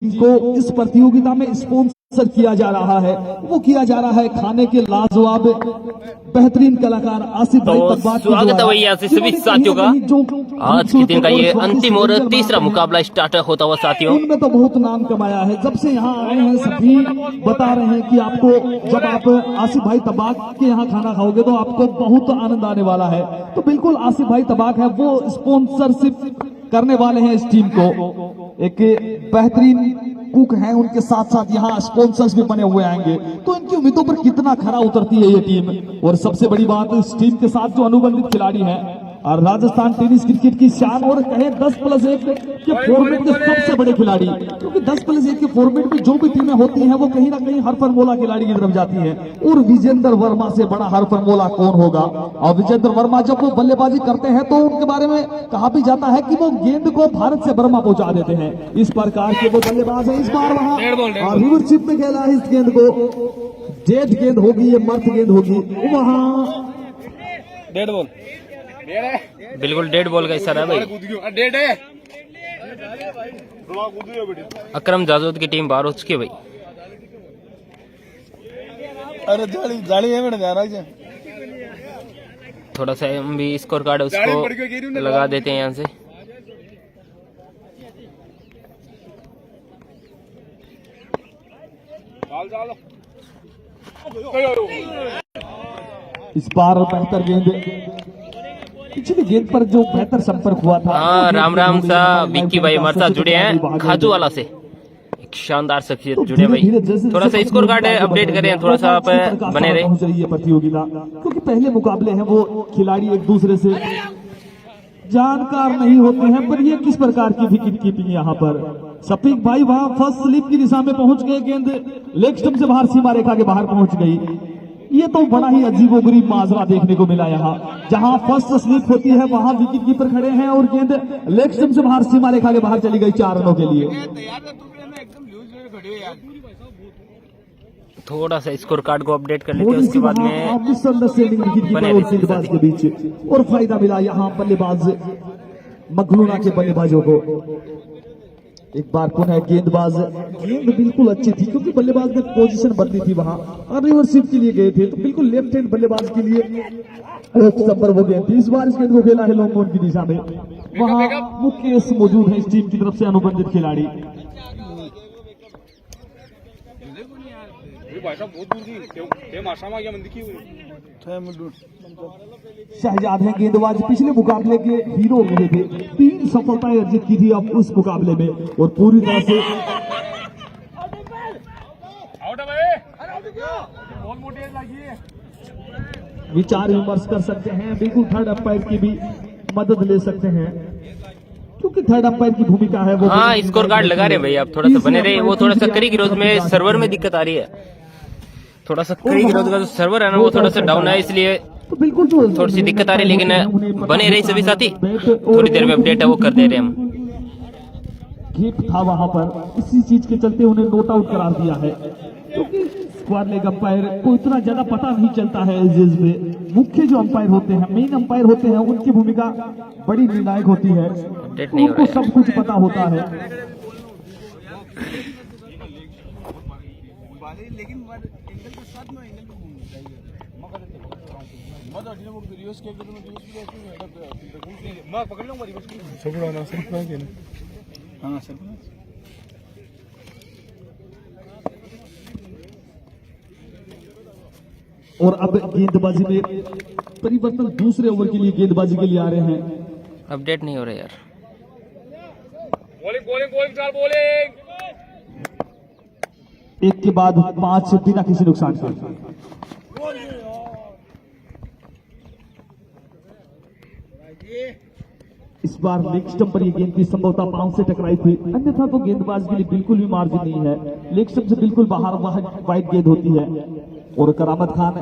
को इस प्रतियोगिता में स्पॉन्सर किया जा रहा है, वो किया जा रहा है खाने के लाजवाब बेहतरीन कलाकार आसिफ भाई तब्बाक। स्वागत है भैया से सभी साथियों का। आज के दिन का ये अंतिम और तीसरा मुकाबला स्टार्ट होता हुआ साथियों। उनमें तो बहुत नाम कमाया है, जब से यहाँ आए हैं सभी बता रहे हैं कि आपको जब आप आसिफ भाई तब्बाक के यहाँ खाना खाओगे तो आपको बहुत आनंद आने वाला है। तो बिल्कुल आसिफ भाई तब्बाक है वो स्पॉन्सरशिप करने वाले हैं इस टीम को। एक बेहतरीन कुक हैं, उनके साथ साथ यहाँ स्पॉन्सर्स भी बने हुए आएंगे, तो इनकी उम्मीदों पर कितना खरा उतरती है ये टीम। और सबसे बड़ी बात इस टीम के साथ जो अनुबंधित खिलाड़ी हैं और राजस्थान टेनिस क्रिकेट की शान और कहे 10+1 के फॉर्मेट के सबसे बड़े खिलाड़ी, क्योंकि 10+1 के फॉर्मेट में जो भी टीमें होती हैं वो कहीं ना कहीं हर फॉर्मूला खिलाड़ी की तरफ जाती है। और विजेंद्र वर्मा से बड़ा हर फॉर्मूला कौन होगा। और विजेंद्र वर्मा जब वो बल्लेबाजी करते हैं तो उनके बारे में कहा भी जाता है कि वो गेंद को भारत से बर्मा पहुंचा देते हैं। इस प्रकार के वो बल्लेबाज है। इस बार वहां रिवरशिप में खेला है इस गेंद को, डेड गेंद होगी ये मर्द गेंद होगी, वहां डेड बॉल, बिल्कुल डेड बॉल का इशारा है भाई। डेड है। अकरम जाजोद की टीम बाहर हो चुकी है भाई। अरे जाली है मैंने ध्यान रखिए। थोड़ा सा हम भी स्कोर कार्ड उसको लगा देते हैं यहाँ से। इस बार बेहतर गेंद, पिछली गेंद पर जो बेहतर संपर्क हुआ था। हाँ, राम राम सा विक्की भाई हमारे साथ जुड़े हैं खाजू वाला से, एक शानदार शख्सियत जुड़े भाई। थोड़ा सा स्कोर कार्ड अपडेट करें, थोड़ा सा आप बने रहे। पहुंच रही है प्रतियोगिता, क्योंकि पहले मुकाबले हैं वो खिलाड़ी एक दूसरे से जानकार नहीं होते हैं, पर ये किस प्रकार की विकेट कीपिंग यहाँ पर। सफीक भाई वहां फर्स्ट स्लिप की दिशा में पहुंच गए, गेंद लेग स्टंप से बाहर सीमा रेखा के बाहर पहुंच गई। ये तो बड़ा ही अजीबोगरीब माजरा देखने को मिला यहाँ, जहां फर्स्ट स्लिप होती है वहां विकेट कीपर खड़े हैं और गेंद लेग स्टंप से बाहर सीमा रेखा के बाहर चली गई 4 रनों के लिए। थोड़ा सा स्कोर कार्ड को अपडेट कर लेते हैं, उसके बाद में मिसअंडरस्टैंडिंग विकेट कीपर और गेंदबाज के बीच, और फायदा मिला यहाँ बल्लेबाज मखलूना के बल्लेबाजों को। एक बार पुनः गेंदबाज, गेंद बिल्कुल अच्छी थी क्योंकि बल्लेबाज ने पोजीशन बदली थी वहां और रिवर्सिप के लिए गए थे, तो बिल्कुल लेफ्ट हैंड बल्लेबाज के लिए नंबर वो गेंद थी। इस बार इस गेंद को खेला है लॉन्ग ऑन की दिशा में, वहां मुकेश मौजूद है इस टीम की तरफ से अनुबंधित खिलाड़ी। शहजाद है गेंदबाज, पिछले मुकाबले के हीरो रहे थे, 3 सफलताएं अर्जित की थी अब उस मुकाबले में, और पूरी तरह से विचार विमर्श कर सकते हैं। बिल्कुल थर्ड अंपायर की भी मदद ले सकते हैं, क्योंकि थर्ड अंपायर की भूमिका है वो। हाँ, स्कोर कार्ड लगा रहे भाई, आप थोड़ा सा बने रहे। वो थोड़ा सा करी गिरोज में सर्वर में दिक्कत आ रही है, थोड़ा सा करी गिरोज का जो सर्वर है ना वो थोड़ा सा डाउन है, इसलिए तो बिल्कुल थोड़ी सी दिक्कत आ रही है। लेकिन बने रही सभी साथी, थोड़ी देर में अपडेट है वो कर दे रहे हम। गेट था वहां पर, इसी चीज के चलते उन्हें नोट आउट करार दिया है, क्योंकि स्क्वाड लेग अंपायर को इतना ज्यादा पता नहीं चलता है इस में। मुख्य जो अंपायर होते हैं, मेन अंपायर होते हैं, उनकी भूमिका बड़ी निर्णायक होती है, उनको सब कुछ पता होता है। और अब गेंदबाजी में परिवर्तन, दूसरे ओवर के लिए गेंदबाजी के लिए आ रहे हैं। अपडेट नहीं हो रहा यार। एक के बाद 5 बिना किसी नुकसान के। इस बार लेग स्टंप पर ये गेंद की संभवतः पांव से टकराई थी, अन्यथा तो गेंदबाज के लिए बिल्कुल भी मार्जिन नहीं है। लेग स्टंप से बिल्कुल बाहर वाइड गेंद होती है, और करामत खान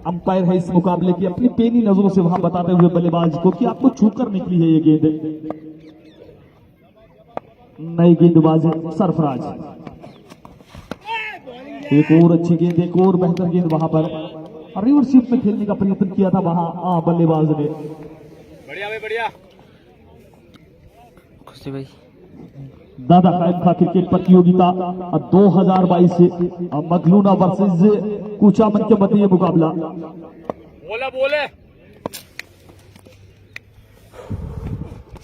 अंपायर है इस मुकाबले की, अपनी पेनी नजरों से वहां बताते हुए बल्लेबाज को कि आपको छूकर निकली है ये गेंद। नई गेंदबाज सरफराज, एक और अच्छी गेंद, एक और बेहतर गेंद वहां पर रिवर्सिप में खेलने का प्रयत्न किया था वहां बल्लेबाज ने। बढ़िया भाई, बढ़िया खुशी भाई। दादा साहब का क्रिकेट प्रतियोगिता 2022 से मगलूना वर्सेस कुचामन के मध्य ये मुकाबला। बोले बोले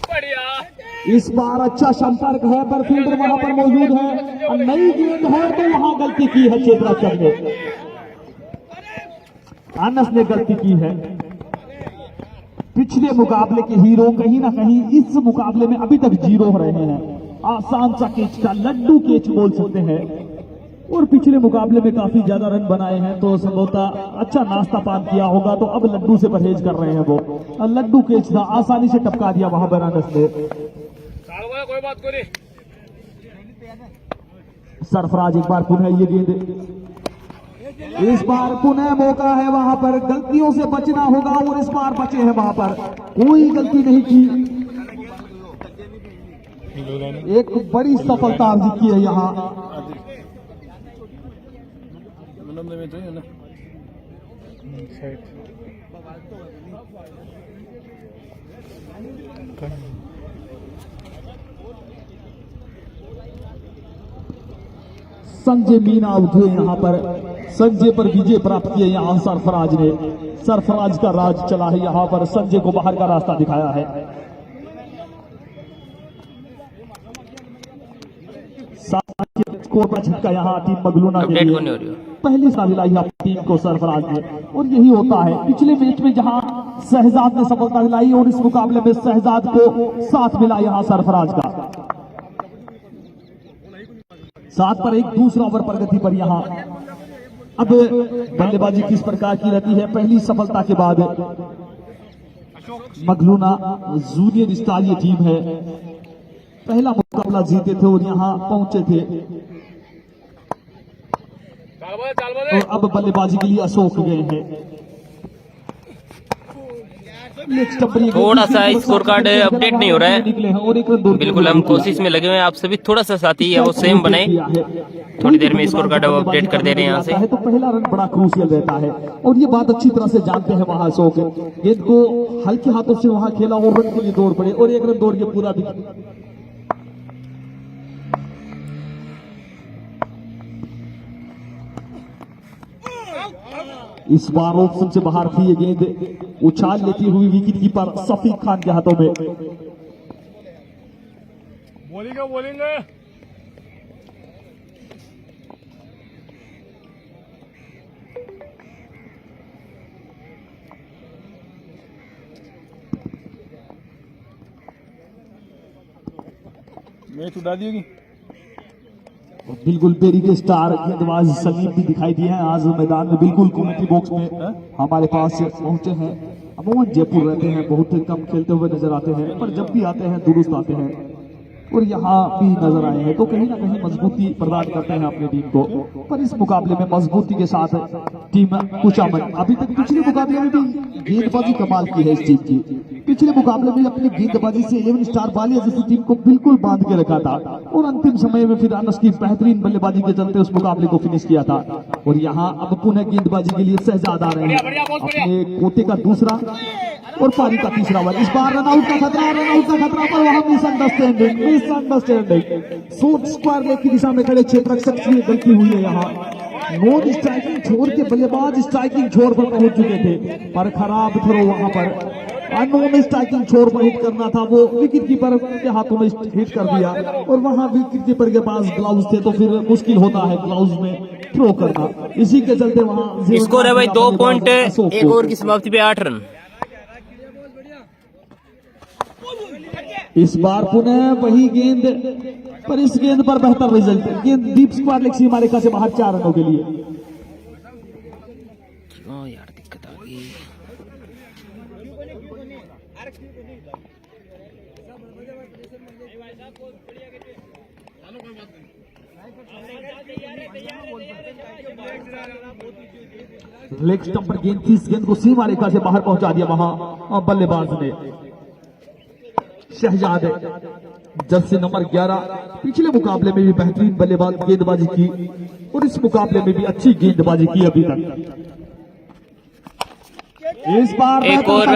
बढ़िया। इस बार अच्छा संपर्क है पर फील्डर वहां पर मौजूद है और नई गेंद है तो वहां गलती की है चेतराचंद ने, अनस ने गलती की है। पिछले मुकाबले के हीरो कहीं ना कहीं इस मुकाबले में अभी तक जीरो रहे हैं। आसान सा कैच का लड्डू कैच बोल सकते हैं और पिछले मुकाबले में काफी ज्यादा रन बनाए हैं तो संभवतः अच्छा नाश्ता पान किया होगा तो अब लड्डू से परहेज कर रहे हैं वो। लड्डू कैच था, आसानी से टपका दिया वहां पर अनस ने। कोई बात कोई नहीं। सरफराज एक बार पुनः ये गेंद, इस बार पुनः मौका है वहां पर, गलतियों से बचना होगा और इस बार बचे हैं वहां पर, कोई गलती नहीं की। एक बड़ी सफलता अर्जित की है यहाँ। संजय मीना उठे यहाँ पर, संजय पर विजय प्राप्त किया यहाँ सरफराज ने। सरफराज का राज चला है यहाँ पर, संजय को बाहर का रास्ता दिखाया है। स्कोर पर झटका यहाँ टीम मगलूना के लिए, पहली सा दिलाई अपनी टीम को सरफराज ने और यही होता है। पिछले मैच में जहां शहजाद ने सफलता दिलाई और इस मुकाबले में शहजाद को साथ मिला यहाँ सरफराज का। 7 पर 1 दूसरा ओवर प्रगति पर यहाँ। अब बल्लेबाजी किस प्रकार की रहती है पहली सफलता के बाद। मगलूना जूनियर स्टार ये टीम है, पहला मुकाबला जीते थे और यहाँ पहुंचे थे और अब बल्लेबाजी के लिए अशोक गए हैं। थोड़ा सा स्कोर कार्ड अपडेट नहीं हो रहा है, बिल्कुल हम कोशिश में लगे हुए हैं। आप सभी थोड़ा सा साथी है वो सेम बनाए, थोड़ी देर में स्कोर कार्ड अपडेट कर दे रहे हैं यहाँ से। तो पहला रन बड़ा क्रूशियल रहता है और ये बात अच्छी तरह से जानते हैं वहां अशोक। गेंद को हल्के हाथों से वहां खेला और रन के लिए दौड़ पड़े और 1 रन दौड़ के पूरा भी। इस बार ऑप्शन से बाहर थी ये गेंद, उछाल लेती हुई विकेट कीपर सफीक खान के हाथों में। बोलेंगे मैच उड़ा दी होगी। बिल्कुल पेरी के स्टार गेंदबाज सलीम भी दिखाई दिए हैं आज मैदान में, बिल्कुल कमेंट्री बॉक्स में हमारे पास पहुंचे हैं। अमूमन जयपुर रहते हैं, बहुत कम खेलते हुए नजर आते हैं पर जब भी आते हैं दुरुस्त आते हैं और यहाँ भी नजर आए हैं तो कहीं ना कहीं मजबूती प्रदान करते हैं अपनी टीम को। पर इस मुकाबले में मजबूती के साथ टीम कुचामन अभी तक पिछले मुकाबले में भी गेंदबाजी कमाल की है इस टीम की। पिछले मुकाबले में अपनी गेंदबाजी से 11 स्टार बालिया जैसी टीम को बिल्कुल बांध के रखा था और अंतिम समय में फिर अनस की बेहतरीन बल्लेबाजी के चलते उस मुकाबले को फिनिश किया था। और यहाँ अब पुनः गेंदबाजी के लिए शहजाद आ रहे हैं, अपने कोटे का दूसरा और पारी का तीसरा ओवर। इस बार रनआउट का खतरा, रनआउट का खतरा पर वहां मिसअंडरस्टैंडिंग शॉर्ट स्क्वायर लेग की दिशा में खड़े क्षेत्ररक्षक की गलती हुई है। यहाँ नॉन स्ट्राइकिंग छोड़ के बल्लेबाज स्ट्राइकिंग छोड़ पर पहुंच चुके थे पर खराब थ्रो वहां पर। नॉन स्ट्राइकिंग छोड़ पर हिट करना था, वो विकेट कीपर के हाथों में हिट कर दिया और वहां विकेट कीपर के पास ग्लव्स थे तो फिर मुश्किल होता है ग्लव्स में थ्रो करना। इसी के चलते वहां स्कोर है भाई 2 पॉइंट, एक ओवर की समाप्ति पे 8 रन। इस बार पुनः वही गेंद पर इस गेंद पर बेहतर रिजल्ट। गेंद डीप स्क्वायर लेग सीमा रेखा से बाहर 4 रनों के लिए। क्यों यार दिक्कत आ गई। लेग स्टंप पर गेंद थी, इस गेंद को सीमा रेखा से बाहर पहुंचा दिया वहां बल्लेबाज ने। शहजाद जर्सी नंबर 11 पिछले मुकाबले में भी बेहतरीन बल्लेबाज गेंदबाजी की और इस मुकाबले में भी अच्छी गेंदबाजी की अभी तक। इस बार एक और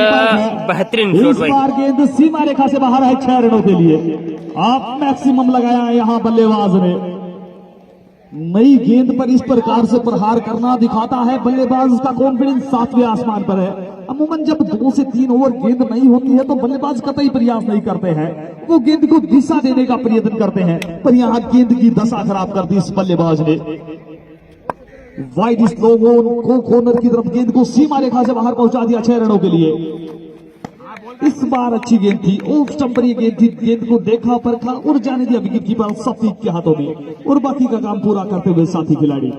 बेहतरीन शॉट इस भाई। बार गेंद सीमा रेखा से बाहर है 6 रनों के लिए। आप मैक्सिमम लगाया है यहाँ बल्लेबाज ने। नई गेंद पर इस प्रकार से प्रहार करना दिखाता है बल्लेबाज का कॉन्फिडेंस 7वें आसमान पर है। अमूमन जब 2 से 3 ओवर गेंद नहीं होती है तो बल्लेबाज कतई प्रयास नहीं करते हैं, वो गेंद को दिशा देने का प्रयत्न करते हैं, पर यहाँ गेंद की दशा खराब कर दी इस बल्लेबाज ने। वाइड स्लो को कॉर्नर की तरफ गेंद को सीमा रेखा से बाहर पहुंचा दिया 6 रनों के लिए। इस बार अच्छी गेंद थी, ऑफ स्टंप पर ये गेंद थी, गेंद को देखा परखा और जाने दिया विकेट कीपर सफीक के हाथों में, और बाकी का काम पूरा करते हुए साथी खिलाड़ी।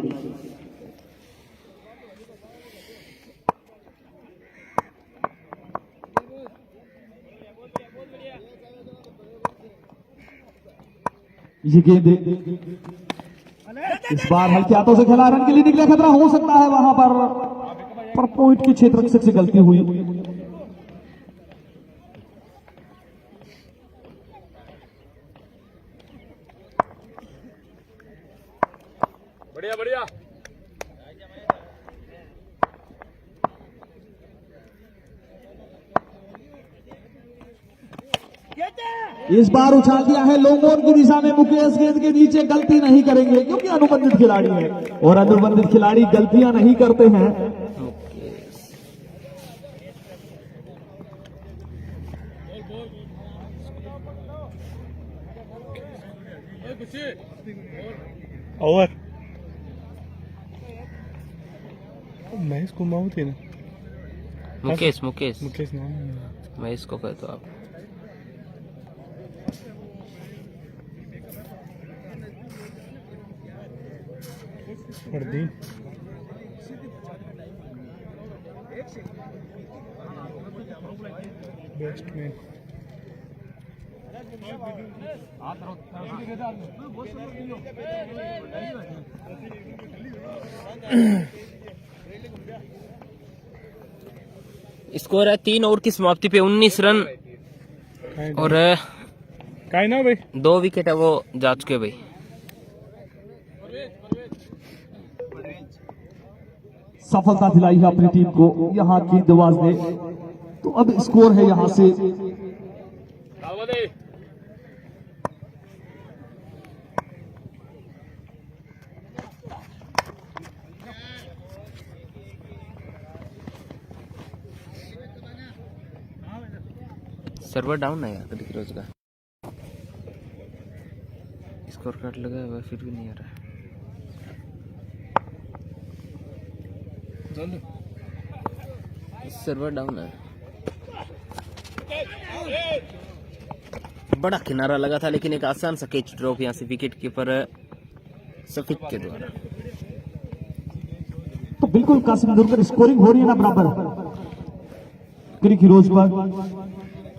ये गेंद इस बार हल्के हाथों से खेला, रन के लिए निकले, खतरा हो सकता है वहां पर पॉइंट के क्षेत्र से गलती हुई। बढ़िया बढ़िया। इस बार उछाल दिया है लॉन्ग ऑन की दिशा में। मुकेश गेंद के नीचे गलती नहीं करेंगे क्योंकि अनुबंधित खिलाड़ी है, और अनुबंधित खिलाड़ी गलतियां नहीं करते हैं। ओवर महेश कुमाऊं थे ना। मुकेश मुकेश नाम मैं इसको कह तो आप फरदीन। बैट्समैन स्कोर है 3 ओवर की समाप्ति पे 19 रन और काय ना भाई 2 विकेट है वो जा चुके भाई। सफलता दिलाई है अपनी टीम को यहाँ की दवाज ने। तो अब स्कोर है यहाँ से सर्वर डाउन है यार कभी रोज का। स्कोर कार्ड लगा हुआ फिर भी नहीं आ रहा। सर्वर डाउन है। बड़ा किनारा लगा था लेकिन एक आसान सा कैच ड्रॉप यहाँ से विकेट कीपर सफीक के द्वारा। तो बिल्कुल कासिम दुर्गर स्कोरिंग हो रही है ना बराबर क्रिक हीरोज पर।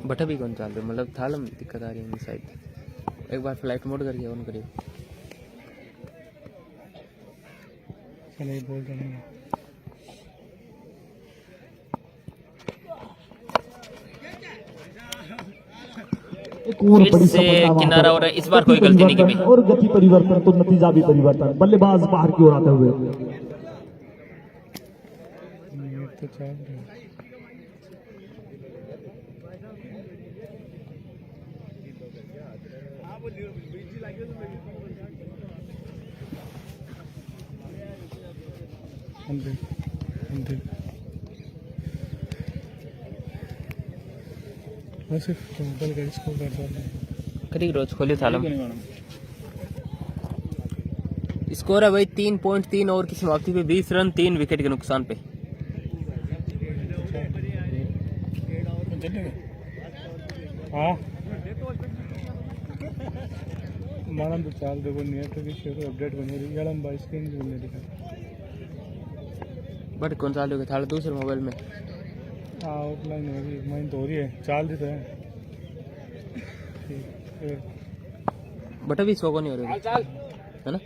बटा भी कौन चाल रहे मतलब थालम दिक्कत आ रही है शायद। एक बार फ्लाइट मोड करके ऑन करिए। चलिए बोल रहे हैं एक और फिर बड़ी से सफलता वहां किनारा पर। हो रहा है। इस बार कोई गलती नहीं की भाई। और गति परिवर्तन तो नतीजा भी परिवर्तन, बल्लेबाज बाहर की ओर आते हुए। तो चल रहे हैं। सिर्फ मोबाइल का इसको कर रहे हैं। करीब रोज खोलियो थालम। स्कोर है भाई 3.3 ओवर की समाप्ति पे 20 रन 3 विकेट के नुकसान पे। हाँ మనం చాలా దగ్గర నేర్చుకు విషయాలు అప్డేట్ बनेगी गलम 22 के नहीं दिखा। बट कौन सा लोगे थाला दूसरे मोबाइल में ऑफलाइन होगी मैं तो हो रही है चाल देता है। बट अभी सो को नहीं हो रही है ना।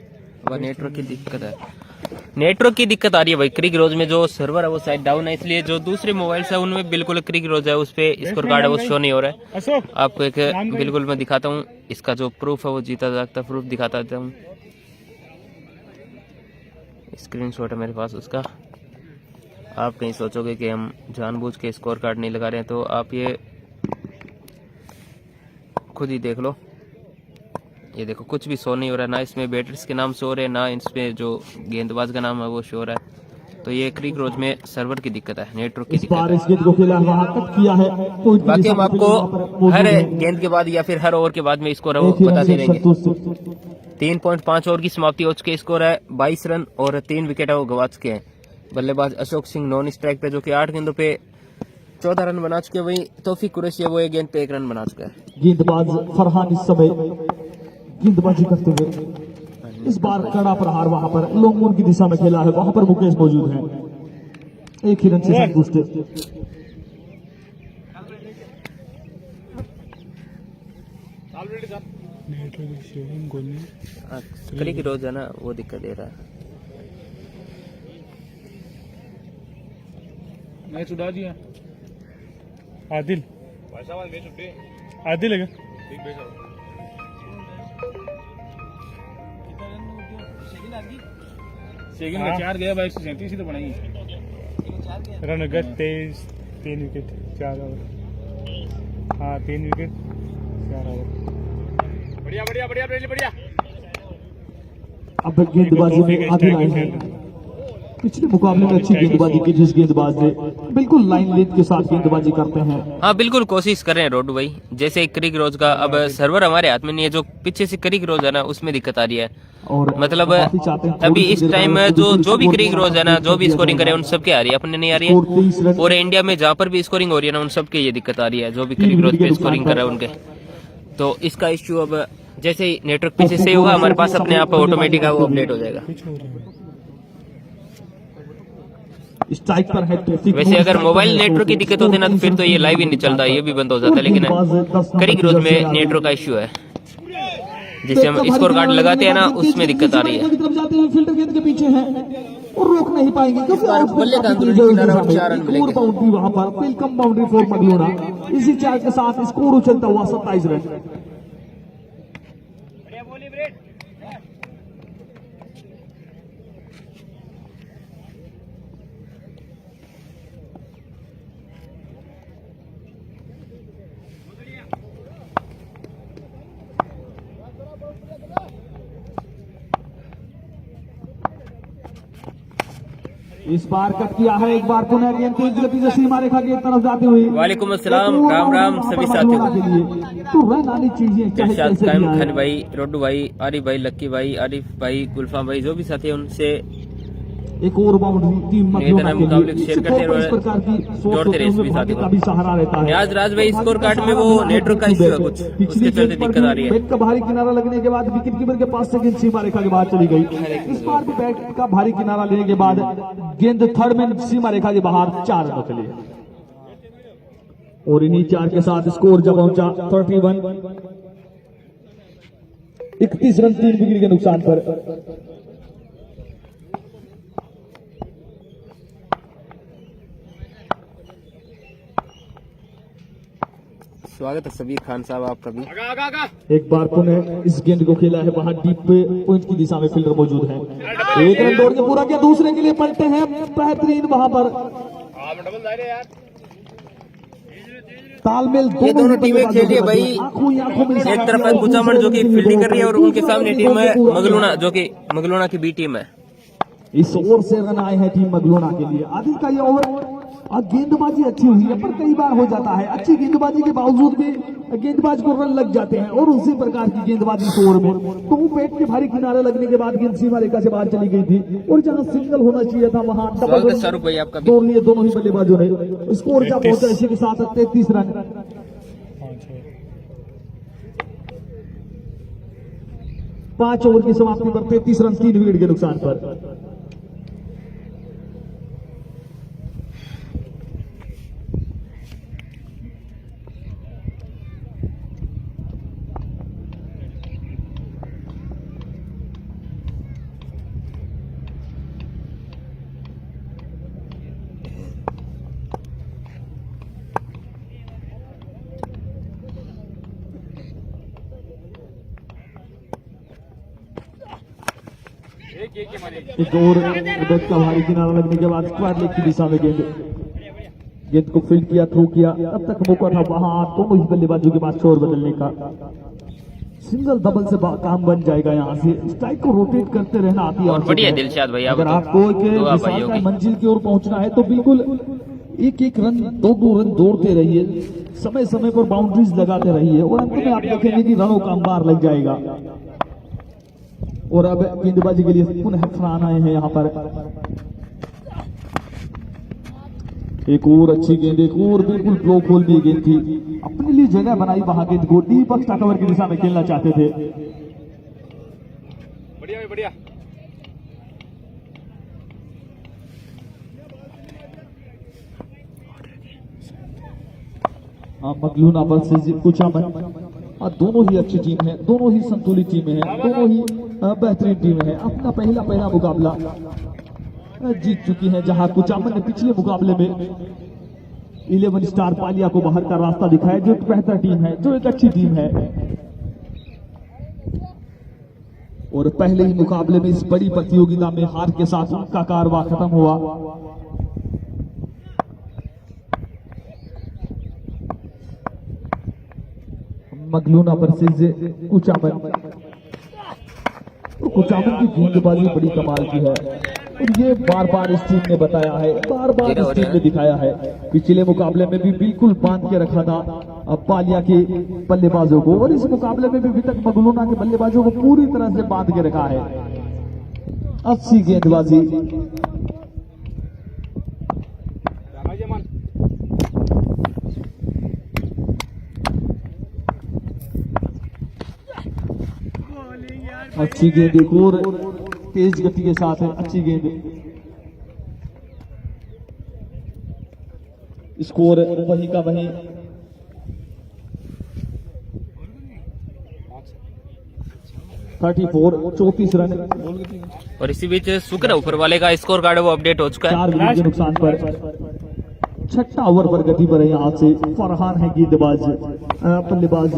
अब नेटवर्क की दिक्कत है। नेटवर्क की दिक्कत आ रही है भाई। क्रिक रोज में जो सर्वर है वो साइड डाउन है, इसलिए जो दूसरे मोबाइल है उनमें बिल्कुल क्रिक रोज है उस पे स्कोर कार्ड है वो शो नहीं हो रहा है। आपको एक बिल्कुल मैं दिखाता हूँ, इसका जो प्रूफ है वो जीता जागता प्रूफ दिखाता हूँ। स्क्रीनशॉट है मेरे पास उसका, आप कहीं सोचोगे कि हम जानबूझ के स्कोर कार्ड नहीं लगा रहे हैं, तो आप ये खुद ही देख लो। ये देखो कुछ भी शो नहीं हो रहा, ना इसमें बैटर्स के नाम शो हो रहे हैं, ना इसमें जो गेंदबाज का नाम है वो शो हो रहा है। तो ये क्रिक रोज में सर्वर की दिक्कत है, नेटवर्क की इस दिक्कत बार है। इस गेंद को खेला वहां कट किया है। तो इनकी बाकी हम दिशा में आपको वहां पर मौजूद हर है। गेंद के बाद या फिर हर ओवर के बाद में स्कोर एक ही रन बताते से रहेंगे। संतुष्ट। 3.5 ओवर की समाप्ति हो चुकी, स्कोर है 22 रन और 3 विकेट है वो गवा चुके हैं। बल्लेबाज अशोक सिंह नॉन स्ट्राइक पे, जो कि 8 गेंदों पे 14 रन बना चुके हैं। वहीं तौफीक कुरैशी है, वो 1 गेंद पे 1 रन बना चुका है। गेंदबाज फरहान इस समय गेंदबाजी करते हुए इस बार कड़ा प्रहार वहां पर लॉन्ग मून की दिशा में खेला है। वहां पर मुकेश मौजूद है। एक ही रन से संतुष्ट। नेटवर्क शेयरिंग गोली क्रिक रोज है ना, वो दिक्कत दे रहा है। मैच उड़ा दिया आदिल आदिल है सेकंड का 4 गया भाई, 137 ही तो बनाई रन गत 23, 3 विकेट 4 ओवर। हाँ 3 विकेट 4 ओवर। बढ़िया बढ़िया बढ़िया बढ़िया। अब गेंदबाजी में आदिल आए हैं। पिछले मुकाबले में अच्छी गेंदबाजी की, जिस गेंदबाज ने बिल्कुल लाइन लेंथ के साथ गेंदबाजी करते हैं। हाँ बिल्कुल कोशिश कर रहे हैं रोडू भाई। जैसे क्रिक रोज का अब सर्वर हमारे हाथ में नहीं है, जो पीछे से क्रिक रोज है ना उसमें दिक्कत आ रही है। और मतलब काफी चाहते हैं अभी थोड़ी इस सी देर टाइम बाद जो भी स्कोर क्रिक रोज है ना, जो भी स्कोरिंग करे उन सबके आ रही है, अपने नहीं आ रही है। 23 रन। और इंडिया में जहाँ पर भी स्कोरिंग हो रही है ना, उन सबके ये दिक्कत आ रही है, जो भी क्रिक रोज पे स्कोरिंग कर रहे हैं उनके। तो इसका इश्यू अब जैसे ही नेटवर्क पीछे से होगा हमारे पास अपने आप ऑटोमेटिक वो अपडेट हो जाएगा। स्ट्राइक पर है तौफीक। वैसे अगर मोबाइल नेटवर्क की दिक्कत होती है ना, तो फिर तो ये लाइव ही नहीं चलता, ये भी बंद हो जाता है। लेकिन क्रिक रोज में नेटवर्क का इश्यू है, जिससे हम स्कोर कार्ड लगाते हैं ना, उसमें दिक्कत आ रही है। फील्डर गेंद के पीछे है और रोक नहीं पाएंगे क्योंकि बल्ले का अंदरूनी किनारा और 4 रन मिलेंगे। बाउंड्री वहां पर वेलकम बाउंड्री फॉर मगलोना। इसी 4 के साथ स्कोर उछलता हुआ 27 रन। इस बार कट किया है एक बार पुनः गेंद तेज गति से सीमा रेखा की तरफ जाती हुई। वालेकुम अस्सलाम, राम राम सभी साथियों को। तो रन आनी चाहिए चाहे इरशाद कैसे कायम भी आए। खान भाई, रोडू भाई, आरिफ भाई, लक्की भाई, आरिफ भाई, गुलफाम भाई, जो भी साथी है उनसे एक और बाउंड्री टीम मगलोना के मुकाबले लिए। शेयर करते रहे, इस प्रकार की सोच जोड़ते रहे होते हुए सभी भाग्य साथियों का को। भी सहारा रहता है। न्याज राज भाई स्कोर कार्ड में वो नेटवर्क का इश्यू है कुछ, उसके चलते दिक्कत आ रही है। बैट का भारी किनारा लगने के बाद विकेट कीपर के पास से गेंद सीमा रेखा के बाहर चली गई। इस बार भी बैट का भारी किनारा लेने के बाद गेंद थर्ड में सीमा रेखा के बाहर 4 रन चली। और इन्हीं 4 के साथ स्कोर जब पहुंचा 31, 31 रन 3 विकेट के नुकसान पर। स्वागत है सभी खान साहब आपका भी। एक बार पुनः इस गेंद को खेला है वहां डीप पे पॉइंट की दिशा में फील्डर मौजूद है। एक रन दौड़ के पूरा किया, दूसरे के लिए पलटे हैं बेहतरीन वहां पर तालमेल। ये दोनों टीमें खेल रही है भाई। आंखों ही आंखों में एक तरफ है कुचामण जो कि फील्डिंग कर रही है, और उनके सामने टीम है मगलोना, जो कि मगलोना की बी टीम है। इस ओवर से रन आए हैं टीम मगलोना के लिए। आदिल का ये ओवर और गेंदबाजी अच्छी हुई है, पर कई बार हो जाता है अच्छी गेंदबाजी के बावजूद भी गेंदबाज को रन लग जाते हैं। और उसी प्रकार की गेंदबाजी इस ओवर में तो वो बैट के भारी किनारे लगने के बाद गेंद सीमा रेखा से बाहर चली गई थी। और जहां सिंगल होना चाहिए था वहां स्वागत है शाहरुख भाई आपका भी। दौड़ लिए दोनों ही बल्लेबाजों ने। स्कोर क्या पहुंचा इसी के साथ 33 रन। 5 ओवर की समाप्ति पर 33 रन 3 विकेट के नुकसान पर। एक और बैट का भारी किनारा लगने के बाद स्क्वायर लेग की दिशा में गेंद को फील्ड किया, थ्रो किया। अब तक मौका था वहां दोनों ही बल्लेबाजों के पास शोर बदलने का। सिंगल डबल से काम बन जाएगा। यहाँ से स्ट्राइक को रोटेट करते रहना आती है। बढ़िया दिलशाद भैया, अगर आपको एक विशालकाय मंजिल की ओर पहुंचना है तो बिल्कुल एक एक रन, दो रन दौड़ते रहिए, समय समय पर बाउंड्रीज लगाते रहिए और अंत में आप देखेंगे कि रनों का अंबार लग जाएगा। और अब गेंदबाजी के लिए पुनः फरहान आए हैं यहाँ पर। एक और अच्छी गेंद, एक और बिल्कुल ब्लॉक होल में गेंद थी। अपने लिए जगह बनाई वहां गेंद को, डीप एक्स्ट्रा कवर की दिशा में खेलना चाहते थे। बढ़िया बढ़िया। मगलून आपस से कुचामन, दोनों ही अच्छी टीम है, दोनों ही संतुलित टीमें हैं, दोनों ही बेहतरीन टीमें हैं। अपना पहला मुकाबला जीत चुकी है, जहां कुचामन ने पिछले मुकाबले में 11 स्टार पालिया को बाहर का रास्ता दिखाया, जो एक बेहतर टीम है, जो एक अच्छी टीम है। और पहले ही मुकाबले में इस बड़ी प्रतियोगिता में हार के साथ उनका कारवा खत्म हुआ। मगलूना वर्सेस कुचामन। कुचामन की गेंदबाजी बड़ी कमाल की है और ये बार बार इस टीम ने बताया है, बार बार इस टीम ने दिखाया है। पिछले मुकाबले में भी बिल्कुल बांध के रखा था पालिया के बल्लेबाजों को, और इस मुकाबले में भी अभी तक मगलूना के बल्लेबाजों को पूरी तरह से बांध के रखा है। अच्छी गेंदबाजी। अच्छी गेंद, एक और तेज गति के साथ है, अच्छी गेंद। स्कोर वही का वही। 34 रन। और इसी बीच शुक्र ऊपर वाले का स्कोर कार्ड वो अपडेट हो चुका है। 4 विकेट के नुकसान पर 6वां ओवर पर गति पर है। यहाँ से फरहान है गेंदबाज, बल्लेबाज।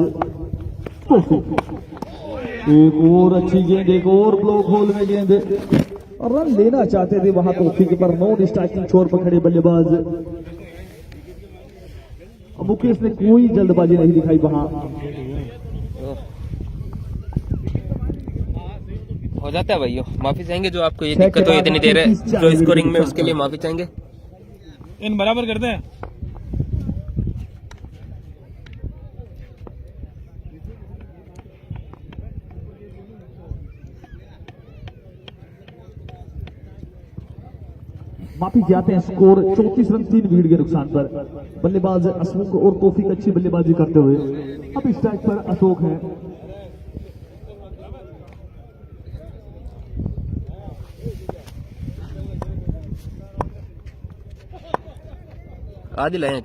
एक और अच्छी गेंद, एक और ब्लॉक होल में गेंद। रन लेना चाहते थे वहां तो ठीक, पर नॉन स्ट्राइकिंग छोर पर खड़े बल्लेबाज मुकेश ने कोई जल्दबाजी नहीं दिखाई वहां। हो जाता है भाइयों, माफी चाहेंगे जो आपको ये दिक्कत हुई इतनी देर जो स्कोरिंग में, उसके लिए माफी चाहेंगे। इन बराबर करते हैं। माफी चाहते हैं। स्कोर 34 रन 3 विकेट के नुकसान पर। बल्लेबाज अशोक और तौफीक अच्छी बल्लेबाजी करते हुए। अब स्ट्राइक पर अशोक है। आदि लाइन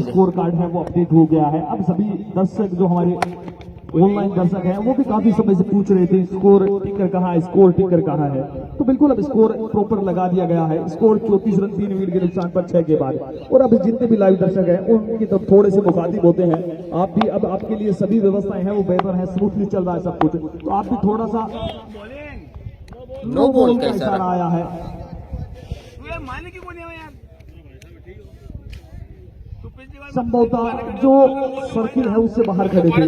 स्कोर कार्ड है वो अपडेट हो गया है। अब सभी दर्शक जो हमारे ऑनलाइन दर्शक हैं वो भी काफी समय से पूछ रहे थे स्कोर टिकर कहाँ है, स्कोर टिकर कहाँ है। तो बिल्कुल अब स्कोर प्रॉपर लगा दिया गया है। स्कोर 34 रन 3 विकेट के नुकसान पर 6 के बाद। और अब जितने भी लाइव दर्शक हैं उनकी तो थोड़े से मुखातिब होते हैं। आप भी, अब आपके लिए सभी व्यवस्थाएं हैं वो बेहतर है, स्मूथली चल रहा है सब कुछ। तो आप भी थोड़ा सा नो बॉल का इशारा आया है। संभवतः जो सर्किल है उससे बाहर खड़े थे,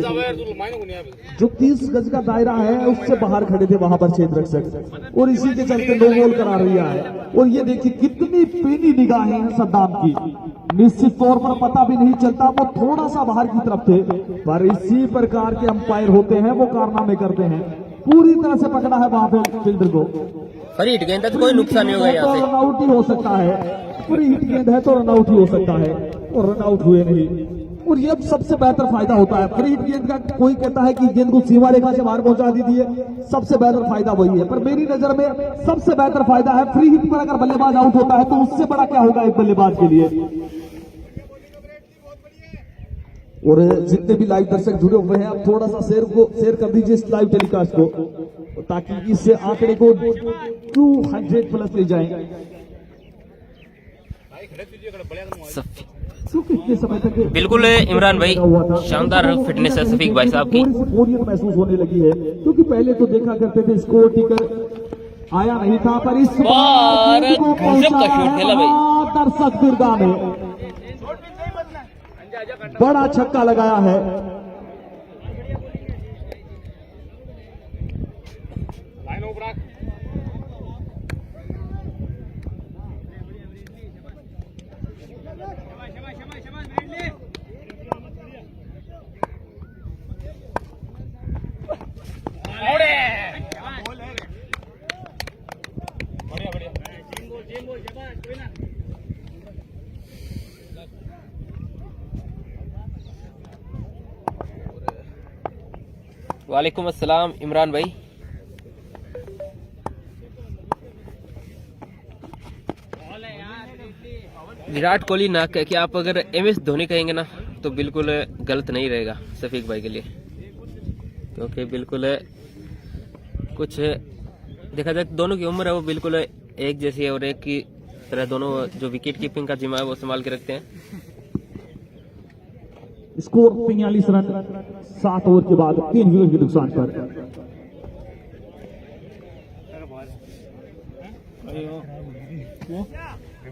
जो 30 गज का दायरा है उससे बाहर खड़े थे वहां पर क्षेत्र रक्षक, और इसी के चलते नो बॉल करा रहा है। और ये देखिए कितनी पेनी निगाहें हैं सद्दाम की। निश्चित तौर पर पता भी नहीं चलता, वो थोड़ा सा बाहर की तरफ थे, पर इसी प्रकार के अंपायर होते हैं, वो कारनामे करते हैं। पूरी तरह से पकड़ा है वहां पे फील्डर को। फ्री हिट गेंद है तो कोई नुकसान नहीं होगा यहाँ से। रन आउट ही हो सकता है, फ्री हिट गेंद है तो रन आउट ही हो सकता है, और रन आउट हुए नहीं। और ये सबसे बेहतर फायदा होता है फ्री हिट गेंद का। कोई कहता है कि गेंद को सीमा रेखा से बाहर पहुंचा दीजिए, सबसे बेहतर फायदा वही है, पर मेरी नजर में सबसे बेहतर फायदा है फ्री हिट पर अगर बल्लेबाज आउट होता है तो उससे बड़ा क्या होगा एक बल्लेबाज के लिए। और जितने भी लाइव दर्शक जुड़े हुए हैं आप थोड़ा सा शेयर कर दीजिए इस लाइव टेलीकास्ट को, ताकि इस आंकड़े को 200 प्लस ले जाएं। कितने समय तक बिल्कुल इमरान भाई, शानदार फिटनेस है सफीक भाई साहब की। बोरियत महसूस होने लगी है, क्योंकि पहले तो देखा करते थे स्कोर टिकर आया नहीं था, पर इस बार गेंद को गजब का शॉट खेला भाई। वहाँ दर्शक दुर्गा में बड़ा छक्का लगाया है। वालेकुम अस्सलाम इमरान भाई। विराट कोहली ना कह के आप अगर MS धोनी कहेंगे ना तो बिल्कुल गलत नहीं रहेगा शफीक भाई के लिए, क्योंकि बिल्कुल कुछ देखा जाए दोनों की उम्र है वो बिल्कुल एक जैसी है और एक की तरह दोनों जो विकेट कीपिंग का जिम्मा है वो संभाल के रखते हैं। स्कोर 43 रन 7 ओवर के बाद 3 विकेट के नुकसान पर।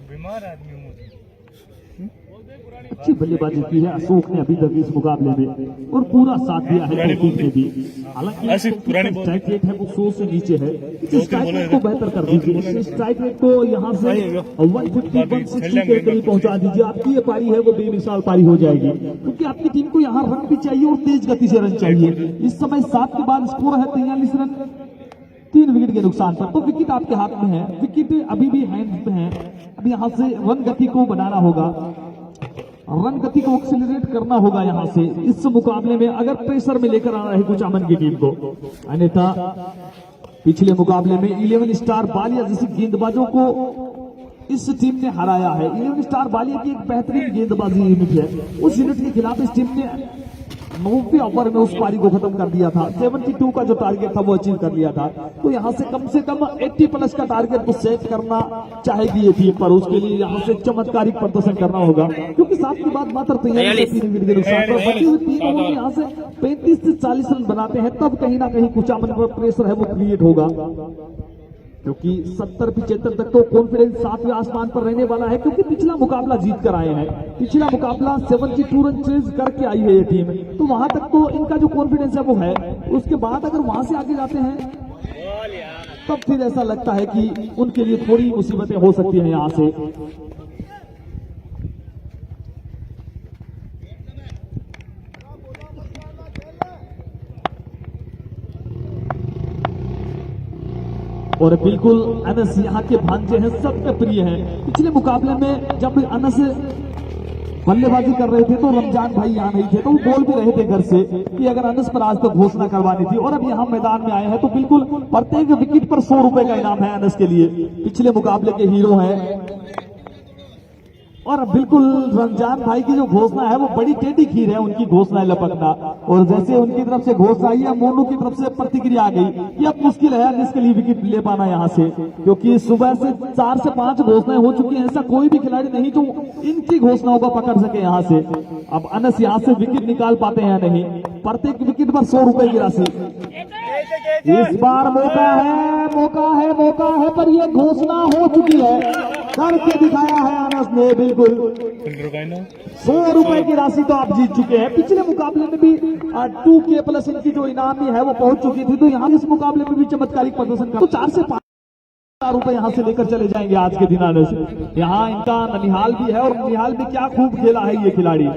बीमार आदमी हूँ। अच्छी बल्लेबाजी की है अशोक ने अभी तक इस मुकाबले में, और पूरा साथ दिया है टीम ने भी। हालांकि स्ट्राइक रेट है वो 100 से नीचे है, स्ट्राइक रेट को बेहतर कर दीजिए, स्ट्राइक रेट को यहाँ से 150-160 के करीब पहुंचा दीजिए। आपकी ये पारी है वो बेमिसाल पारी हो जाएगी, क्योंकि आपकी टीम को यहाँ रन भी चाहिए और तेज गति से रन चाहिए। इस समय 7 के बाद स्कोर है 43 रन 3 विकेट के नुकसान पर। तो विकेट आपके हाथ में है, विकेट अभी भी हैंड में है। अब यहाँ से रन गति को बनाना होगा, रन गति को एक्सेलरेट करना होगा यहाँ से इस मुकाबले में, अगर प्रेशर में लेकर आना है कुचामन की टीम को। अन्यथा पिछले मुकाबले में 11 स्टार बालिया जैसे गेंदबाजों को इस टीम ने हराया है। 11 स्टार बालिया की एक बेहतरीन गेंदबाजी यूनिट है, उस यूनिट के खिलाफ इस टीम ने 9वें ओवर में उस पारी को खत्म कर दिया था। 72 का जो टारगेट था वो अचीव कर लिया था। तो यहाँ से कम 80 प्लस का टारगेट को सेट करना चाहेगी ये टीम, पर उसके लिए यहाँ से चमत्कारिक प्रदर्शन करना होगा, क्योंकि 7 के बाद मात्र 43 विकेट के नुकसान पर बची हुई 3 ओवर में यहाँ से 35 से 40 रन बनाते हैं, तब कहीं ना कहीं कुचामन पर प्रेशर है वो क्रिएट होगा, क्योंकि 70-75 तक तो कॉन्फिडेंस 7वें आसमान पर रहने वाला है, क्योंकि पिछला मुकाबला जीत कर आए हैं। पिछला मुकाबला 72 रन चेज करके आई है ये टीम, तो वहां तक तो इनका जो कॉन्फिडेंस है वो है। उसके बाद अगर वहां से आगे जाते हैं तब फिर ऐसा लगता है कि उनके लिए थोड़ी मुसीबतें हो सकती हैं यहाँ से। और बिल्कुल अनस यहाँ के भांजे हैं, सबके प्रिय हैं। पिछले मुकाबले में जब अनस बल्लेबाजी कर रहे थे तो रमजान भाई यहाँ नहीं थे, तो वो बोल भी रहे थे घर से कि अगर अनस पर आज तक घोषणा करवानी थी, और अब यहाँ मैदान में आए हैं तो बिल्कुल प्रत्येक विकेट पर 100 रुपए का इनाम है अनस के लिए। पिछले मुकाबले के हीरो हैं, और बिल्कुल रमजान भाई की जो घोषणा है वो बड़ी टेढ़ी खीर है उनकी घोषणा लपकना, और जैसे उनकी तरफ से घोषणा आई है मोनू की तरफ से प्रतिक्रिया आ गई कि अब मुश्किल है इसके लिए विकेट ले पाना यहाँ से, क्योंकि सुबह से 4 से 5 घोषणाएं हो चुकी हैं। ऐसा कोई भी खिलाड़ी नहीं जो इनकी घोषणाओं को पकड़ सके यहाँ से। अब अनस यहाँ से विकेट निकाल पाते हैं नहीं, प्रत्येक विकेट पर 100 रुपए की राशि। इस बार मौका है, पर यह घोषणा हो चुकी है, करके दिखाया है अनस ने। बिल्कुल 100 रुपए की राशि तो आप जीत चुके हैं। पिछले मुकाबले में भी 2K प्लस इनकी जो इनामी है वो पहुंच चुकी थी, तो यहाँ इस मुकाबले में भी चमत्कारिक प्रदर्शन कर, तो 4 से 5 रुपए यहाँ से लेकर चले जाएंगे आज के दिन अनस। यहाँ इनका ननिहाल भी है, और ननिहाल में क्या खूब खेला है ये खिलाड़ी।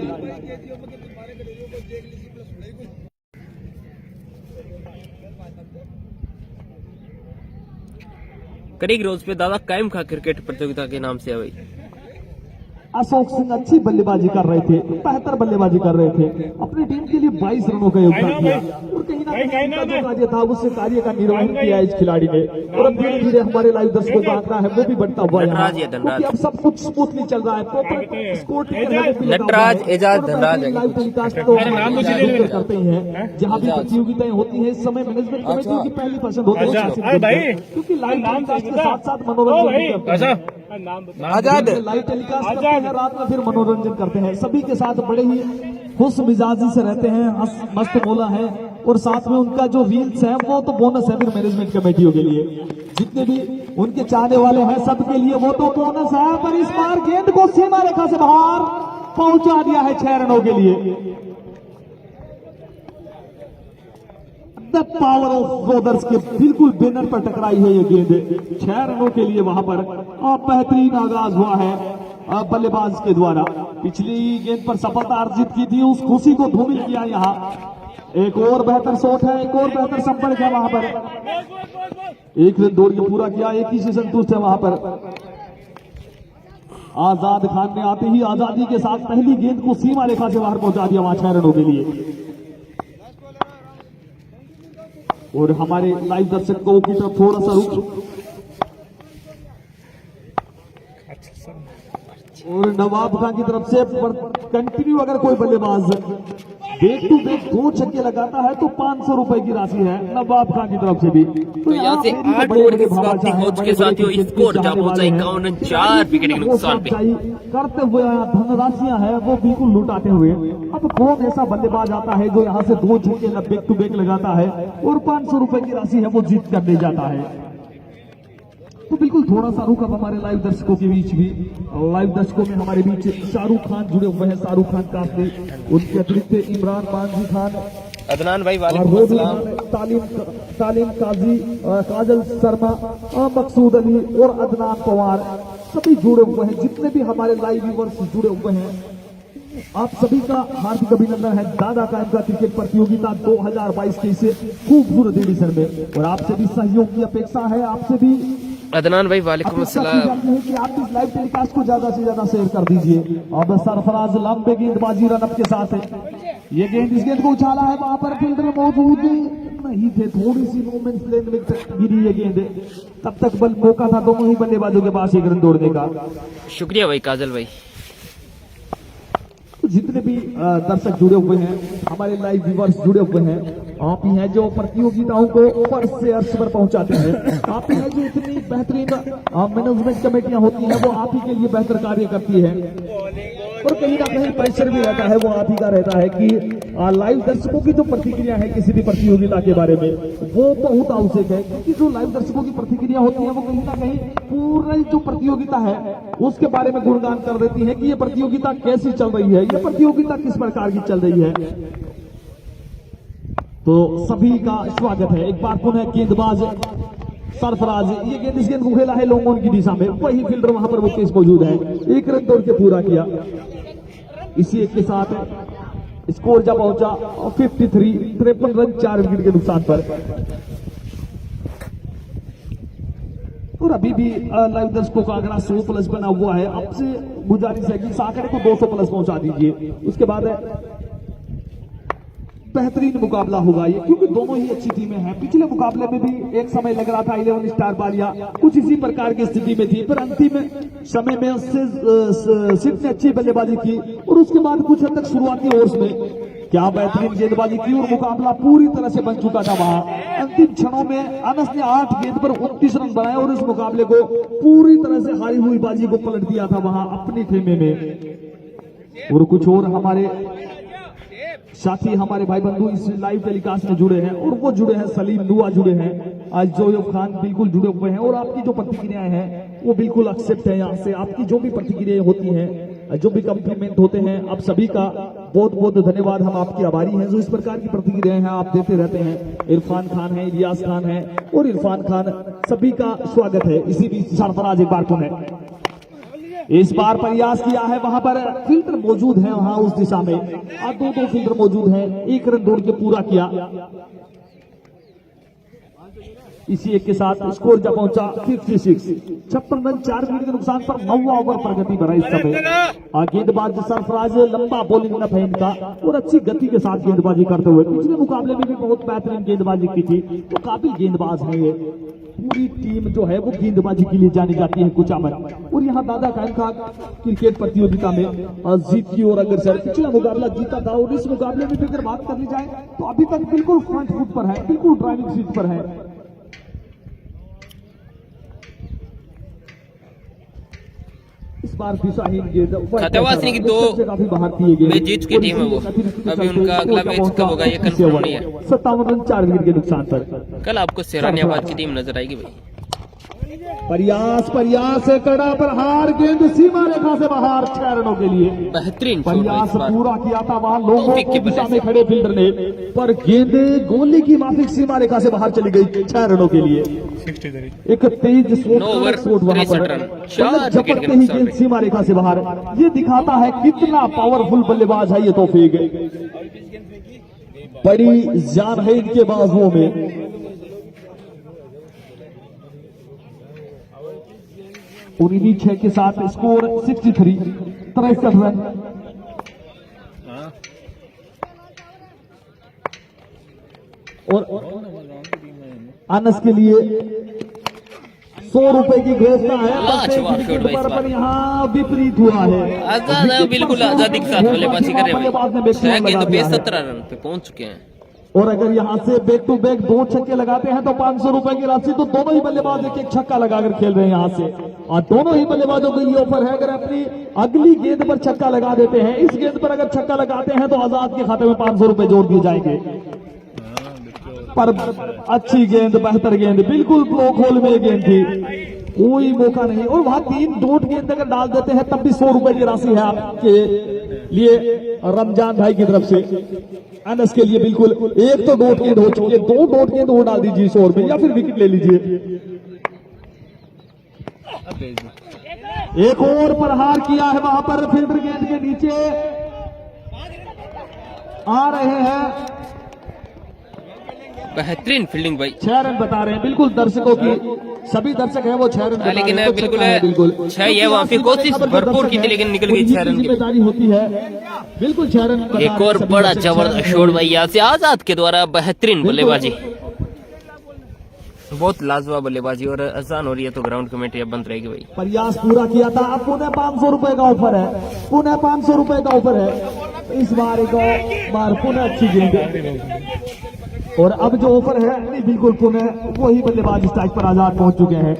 करीक रोज पे दादा कायम खा क्रिकेट प्रतियोगिता के नाम से है भाई। अशोक सिंह अच्छी बल्लेबाजी कर रहे थे, बेहतर बल्लेबाजी कर रहे थे, अपनी टीम के लिए 22 रनों का योगदान दिया, और कहीं ना कहीं जो कार्य था उससे कार्य का निर्वहन किया इस खिलाड़ी ने। और अब धीरे धीरे हमारे लाइव दर्शकों का आंकड़ा है वो भी बढ़ता हुआ है, क्योंकि अब सब कुछ स्मूथली चल रहा है। नटराज एजाज धनराज लाइव टेलीकास्ट तो करते ही है, जहाँ भी प्रतियोगिताएं होती है इस समय मैनेजमेंट कमेटी की पहली पसंद होती है, क्योंकि लाइव टेलीकास्ट के साथ साथ मनोरंजन आजाद लाइव टेलीकास्ट करते हैं, रात में फिर मनोरंजन करते हैं। सभी के साथ बड़े ही खुश मिजाजी से रहते हैं, मस्त मौला है। और साथ में उनका जो व्हील्स है वो तो बोनस है फिर मैनेजमेंट कमेटियों के लिए, जितने भी उनके चाहने वाले हैं सबके लिए वो तो बोनस है। पर इस बार गेंद को सीमा रेखा से बाहर पहुंचा दिया है 6 रनों के लिए। द पावर ऑफ ब्रदर्स के बिल्कुल बैनर पर टकराई है ये गेंद 6 रनों के लिए। वहां पर बेहतरीन आगाज हुआ है बल्लेबाज के द्वारा। पिछली गेंद पर सफलता अर्जित की थी, उस खुशी को धूमिल किया यहाँ। एक और बेहतर शॉट है, एक और बेहतर संपर्क है वहां पर। एक रन दौड़ के पूरा किया, एक ही से संतुष्ट है वहां पर। आजाद खान ने आते ही आजादी के साथ पहली गेंद को सीमा रेखा से बाहर पहुंचा दिया वहां 6 रनों के लिए। और हमारे लाइव दर्शकों की तरफ थोड़ा सा रुक, और नवाब खान की तरफ से कंटिन्यू अगर कोई बल्लेबाज बैक टू बैक 2 छक्के लगाता है तो 500 रुपए की राशि है नवाब खान की तरफ से भी। तो यहाँ से 8 ओवर की समाप्ति हो चुके साथियों, स्कोर जहां पहुंचा 51 रन 4 विकेट के नुकसान पे करते हुए धनराशियां है वो बिल्कुल लुटाते हुए। अब कौन ऐसा बल्लेबाज आता है जो यहाँ से 2 छक्के बैक टू बैक लगाता है और 500 रुपए की राशि है वो जीत कर ले जाता है। तो बिल्कुल थोड़ा सा रुक अब हमारे लाइव दर्शकों के बीच भी, लाइव दर्शकों में हमारे बीच शाहरुख खान जुड़े हुए हैं। शाहरुख खान काफी, उनके अतिरिक्त इमरान मांझी खान, अदनान भाई और वालेकुम अस्सलाम, तालीम काजी, काजल शर्मा, मकसूद अली और अदनान पवार सभी जुड़े हुए हैं। जितने भी हमारे लाइव व्यूअर्स जुड़े हुए हैं आप सभी का हार्दिक अभिनंदन है दादा कायम का क्रिकेट प्रतियोगिता 2022 के इस खूबसूरत एडिशन में। और आपसे भी सहयोग की अपेक्षा है, आपसे भी अदनान भाई वालेकुम अस्सलाम कि आप इस लाइव टेलीकास्ट को ज्यादा से ज्यादा शेयर कर दीजिए। अब सरफराज लंबे गेंदबाजी रनअप के साथ है। ये गेंद, इस गेंद को उछाला है, वहां पर फील्डर मौजूद नहीं थे, थोड़ी सी मूवमेंट लेन में गिरी ये गेंद। तब तक बल मौका था दोनों ही बल्लेबाजों के पास 1 रन दौड़ने का। शुक्रिया भाई काजल भाई। जितने भी दर्शक जुड़े हुए हैं, हमारे लाइव व्यूअर्स जुड़े हुए हैं, आप ही हैं जो प्रतियोगिताओं को ऊपर से अर्श पर पहुंचाते हैं। आप ही हैं जो इतनी बेहतरीन मैनेजमेंट कमेटियां होती हैं वो आप ही के लिए बेहतर कार्य करती है। और कहीं ना कहीं प्रेशर भी रहता है, वो आप ही का रहता है कि लाइव दर्शकों की जो प्रतिक्रिया है किसी भी प्रतियोगिता के बारे में वो बहुत आवश्यक है। क्योंकि जो लाइव दर्शकों की प्रतिक्रिया होती है वो कहीं ना कहीं पूरी जो प्रतियोगिता है उसके बारे में गुणगान कर देती है कि ये प्रतियोगिता कैसी चल रही है, ये प्रतियोगिता किस प्रकार की चल रही है। तो सभी का स्वागत है। एक बार पुनः गेंदबाज सरफराज, ये गेंद, इस गेंद को खेला है लॉन्ग ऑन की दिशा में, वही फील्डर वहां पर मुकेश मौजूद है। 1 रन दौड़ के पूरा किया। इसी एक के साथ स्कोर जा पहुंचा 53 रन 4 विकेट के नुकसान पर। और अभी भी लाइव दर्शकों का आंकड़ा 100 प्लस बना हुआ है। आपसे गुजारिश है कि इस आंकड़े को 200 प्लस पहुंचा दीजिए। उसके बाद बेहतरीन मुकाबला होगा ये, क्योंकि दोनों ही अच्छी टीमें हैं। पिछले मुकाबले में भी एक समय लग रहा था 11 स्टार बालिया कुछ इसी प्रकार की स्थिति में थी, पर अंतिम समय में सिर्फ ने अच्छी बल्लेबाजी की और उसके बाद कुछ हद तक शुरुआती ओवर्स में क्या बेहतरीन गेंदबाजी की और मुकाबला पूरी तरह से बन चुका था। वहां अंतिम क्षणों में अनस ने 8 गेंद पर 29 रन बनाए और इस मुकाबले को पूरी तरह से हारी हुई बाजी को पलट दिया था वहां अपनी खेमे में। और कुछ और हमारे साथी, हमारे भाई बंधु इस लाइव टेलीकास्ट में जुड़े हैं और वो जुड़े हैं, सलीम दुआ जुड़े हैं, आज जोयब खान बिल्कुल जुड़े हुए हैं। और आपकी जो प्रतिक्रियाएं हैं वो बिल्कुल एक्सेप्ट है। यहाँ से आपकी जो भी प्रतिक्रियाएं होती हैं, जो भी कम्प्लीमेंट होते हैं, आप सभी का बहुत बहुत धन्यवाद। हम आपके आभारी हैं जो इस प्रकार की प्रतिक्रियाएं हैं आप देते रहते हैं। इरफान खान है, इलियास खान है और इरफान खान, सभी का स्वागत है। इसी बीच सरफराज एक बार पुनः इस बार प्रयास किया है, वहां पर फील्डर मौजूद है, वहां उस दिशा में 2 फील्डर मौजूद हैं। 1 रन दौड़ के पूरा किया। इसी एक के साथ स्कोर जा पहुंचा 56 रन 4 विकेट के नुकसान पर 9वां ओवर प्रगति भरा इस समय। गेंदबाज सरफराज, लंबा बॉलिंग न है इनका और अच्छी गति के साथ गेंदबाजी करते हुए पिछले मुकाबले में भी बहुत बेहतरीन गेंदबाजी की थी। तो काबिल गेंदबाज है ये। पूरी टीम जो है वो गेंदबाजी के लिए जानी जाती है कुचामन। और यहाँ दादा कायम खान क्रिकेट प्रतियोगिता में जीत की ओर अग्रसर, पिछला मुकाबला जीता था और इस मुकाबले में अगर बात कर ली जाए तो अभी तक बिल्कुल फ्रंट फुट पर है, बिल्कुल ड्राइविंग सीट पर है। इस बार दिशाहीन गेंद खतवासनी की दो काफी बाहर दिए गए मैच जीत चुकी टीम है वो। अभी उनका अगला मैच कब होगा ये कंफर्म नहीं है। 57 रन 4 विकेट के नुकसान पर। कल आपको सेरानियाबाद की टीम नजर आएगी भाई। प्रयास है कड़ा पर हार, गेंद सीमा रेखा से बाहर 6 रनों के लिए। बेहतरीन शॉट प्रयास इस बार। पूरा किया था वहां लोगों तौफीक को की दिशा वजह में से। खड़े फील्डर ने, पर गेंद गोली की माफिक सीमा रेखा से बाहर चली गई 6 रनों के लिए। 63। एक तेज No over, शॉट वहां 63 पर रन। 4 विकेट झपकते के ही नुकसान गेंद पे। सीमा रेखा से बाहर। ये दिखाता है कितना पावरफुल बल्लेबाज है ये तौफीक। बड़ी जान है इनके बाजुओं में। 19 के साथ स्कोर 63, 63 रन। और अनस के लिए 100 रुपए की घोषणा है। लाजवाब शॉट भाई इस बार। पर यहाँ विपरीत हुआ है। आजाद है, बिल्कुल आजादी के साथ बल्लेबाजी करे बल्लेबाज ने भाई। बैट्समैन 6 गेंद लगा दिया है। 17 रन पे पहुंच चुके हैं। और अगर यहां से बैक टू बैक 2 छक्के लगाते हैं तो 500 रुपए की राशि। तो दोनों ही बल्लेबाज एक छक्का लगाकर खेल रहे हैं यहां से, और दोनों ही बल्लेबाजों के लिए ऑफर है। अगर अपनी अगली गेंद पर छक्का लगा देते हैं, इस गेंद पर अगर छक्का लगाते हैं तो आजाद के खाते में 500 रुपए जोड़ दिए जाएंगे। पर अच्छी गेंद, बेहतर गेंद, बिल्कुल ब्लॉक होल में गेंद थी, कोई मौका नहीं। और वहां 3 डॉट गेंद अगर डाल देते हैं तब भी 100 रुपए की राशि है आपके लिए रमजान भाई की तरफ से। अनस के लिए बिल्कुल एक तो डॉट गेंद हो चुकी है, 2 डॉट गेंद और डाल दीजिए 100 में, या फिर विकेट ले लीजिए। एक और प्रहार किया है वहां पर, फील्डर गेंद के नीचे आ रहे हैं। बेहतरीन फील्डिंग भाई। 6 रन बता रहे हैं, बिल्कुल दर्शकों की, सभी दर्शक हैं वो 6 रन बता रहे हैं। लेकिन तो बिल्कुल छक्का है, बिल्कुल 6 ये वहां पे कोशिश भरपूर की थी लेकिन निकल गई 6 रन की। जिम्मेदारी होती है, बिल्कुल 6 रन बता रहे एक हैं और सभी बड़ा दर्शक, 6 जबरदस्त रन शॉट भाई यहाँ से आजाद के द्वारा। बेहतरीन बल्लेबाजी, बहुत लाजवाब बल्लेबाजी। और आसान हो रही है तो ग्राउंड कमेटी अब बंद रहेगी भाई। प्रयास पूरा किया था। अब पुनः 500 रुपए का ऑफर है, पुनः 500 रुपए का ऑफर है। इस बार एक बार पुनः अच्छी गेंद, और अब जो ऑफर है नहीं, बिल्कुल पुनः वही बल्लेबाज स्ट्राइक पर आजाद पहुंच चुके हैं।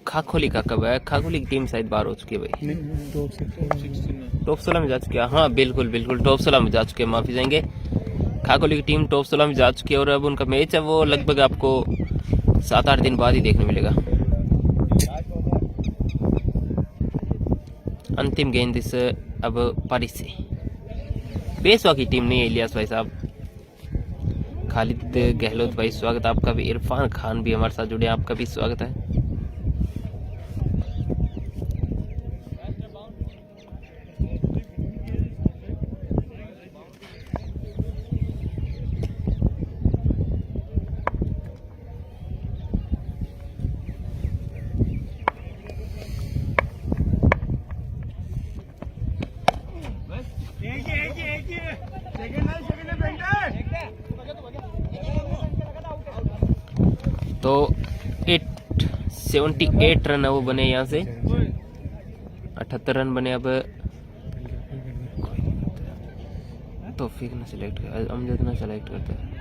खाखोली का कब है? खाखोली की टीम शायद बाहर हो चुकी है भाई। टॉप 16 में जा चुके हैं। हाँ बिल्कुल बिल्कुल टॉप 16 में जा चुके हैं, माफी चाहेंगे। खाखोली की टीम टॉप 16 में जा चुकी है और अब उनका मैच है वो लगभग आपको 7-8 दिन बाद ही देखने मिलेगा। अंतिम गेंद इस अब पारिस से। पेशवा की टीम नहीं है इलियास भाई साहब। खालिद गहलोत भाई स्वागत आपका भी। इरफान खान भी हमारे साथ जुड़े, आपका भी स्वागत है। तो 78 रन है वो बने यहाँ से, 78 रन बने। अब तौफीक ने सिलेक्ट किया, अमजद ने सिलेक्ट करते हैं।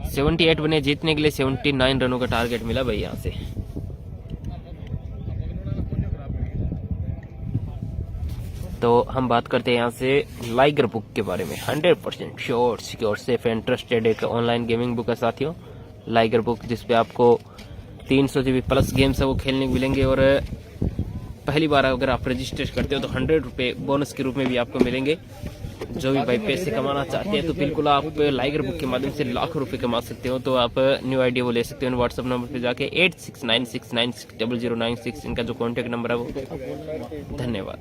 सेवेंटी 78 बने, जीतने के लिए 79 रनों का टारगेट मिला भाई यहाँ से। तो हम बात करते हैं यहाँ से लाइगर बुक के बारे में। 100% sure, secure, safe and trusted एक ऑनलाइन गेमिंग बुक है साथियों, लाइगर बुक, जिसपे आपको 300 GB प्लस गेम्स है वो खेलने को मिलेंगे। और पहली बार अगर आप रजिस्टर करते हो तो 100 रुपये बोनस के रूप में भी आपको मिलेंगे। जो भी भाई पैसे कमाना चाहते हैं तो बिल्कुल आप लाइगर बुक के माध्यम से लाखों रुपए कमा सकते हो। तो आप न्यू आइडिया वो ले सकते हो व्हाट्सएप नंबर पे जाके 8696960096। इनका जो कॉन्टेक्ट नंबर है वो। धन्यवाद।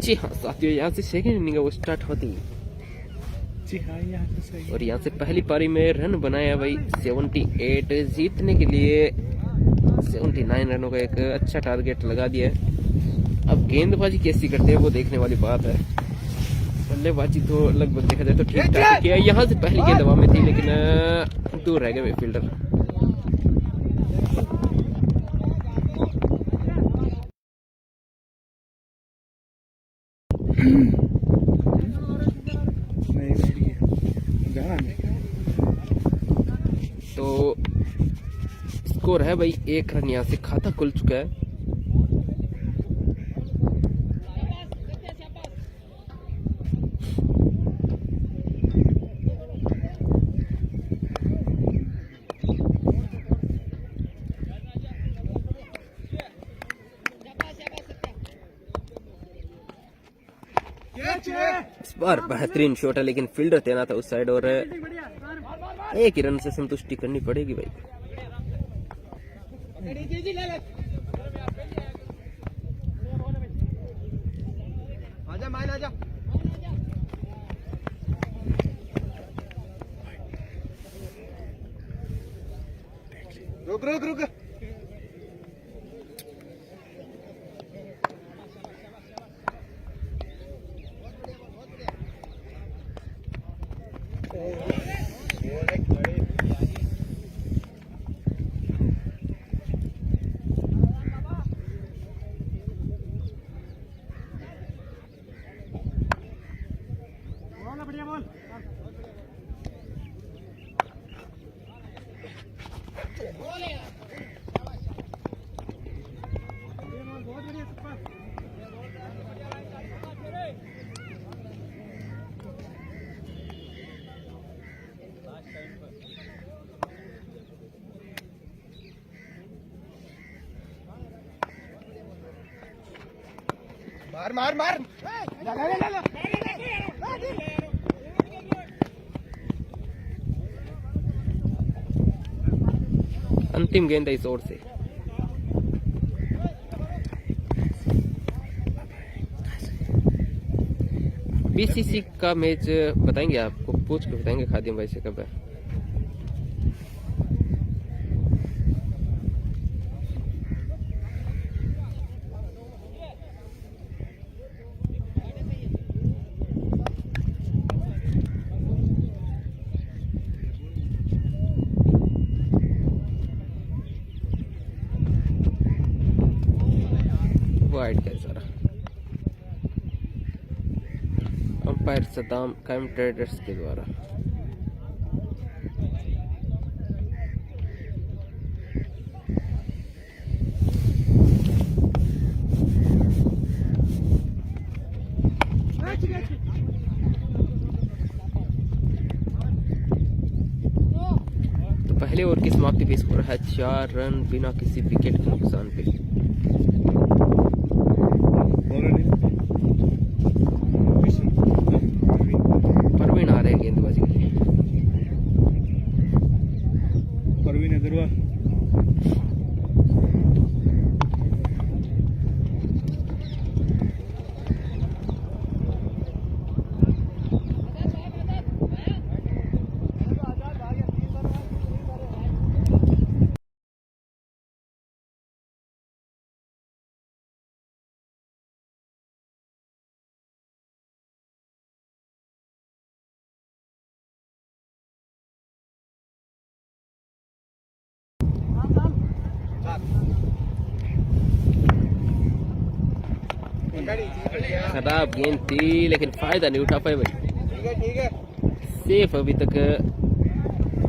जी हाँ साथियों, यहाँ से सेकंड इनिंग है वो स्टार्ट होती है जी हाँ, यहाँ तो सही। और यहाँ से पहली पारी में रन बनाया भाई 78, जीतने के लिए 79 रनों का एक अच्छा टारगेट लगा दिया है। अब गेंदबाजी कैसी करते हैं वो देखने वाली बात है। बल्लेबाजी तो लगभग देखा जाए तो ठीक ठाक किया। यहाँ से पहली गेंद हवा में थी लेकिन दूर रह गए फील्डर। नहीं बैठ गया, जाना नहीं। तो स्कोर है भाई 1 रन, यहाँ से खाता खुल चुका है। इस बार बेहतरीन शॉट है लेकिन फील्डर तैनात है उस साइड और एक ही रन से संतुष्टि करनी पड़ेगी भाई। आजा माइन आजा। रुक रुक रुक। मार मार मार। अंतिम गेंद है इस ओर से। बीसीसी का मैच बताएंगे आपको, पूछ के बताएंगे खादिम भाई से कब है। वाइड का इशारा अंपायर सद्दाम कायम ट्रेडर्स के द्वारा। तो पहले ओवर की समाप्ति पे स्कोर है 4 रन बिना किसी विकेट के नुकसान पे। परवीन आ रहे हैं गेंदबाजी के लिए। परवीन अग्रवाल खराब गेंद थी लेकिन फायदा नहीं उठा पाए भाई। ठीक है। सेफ अभी तक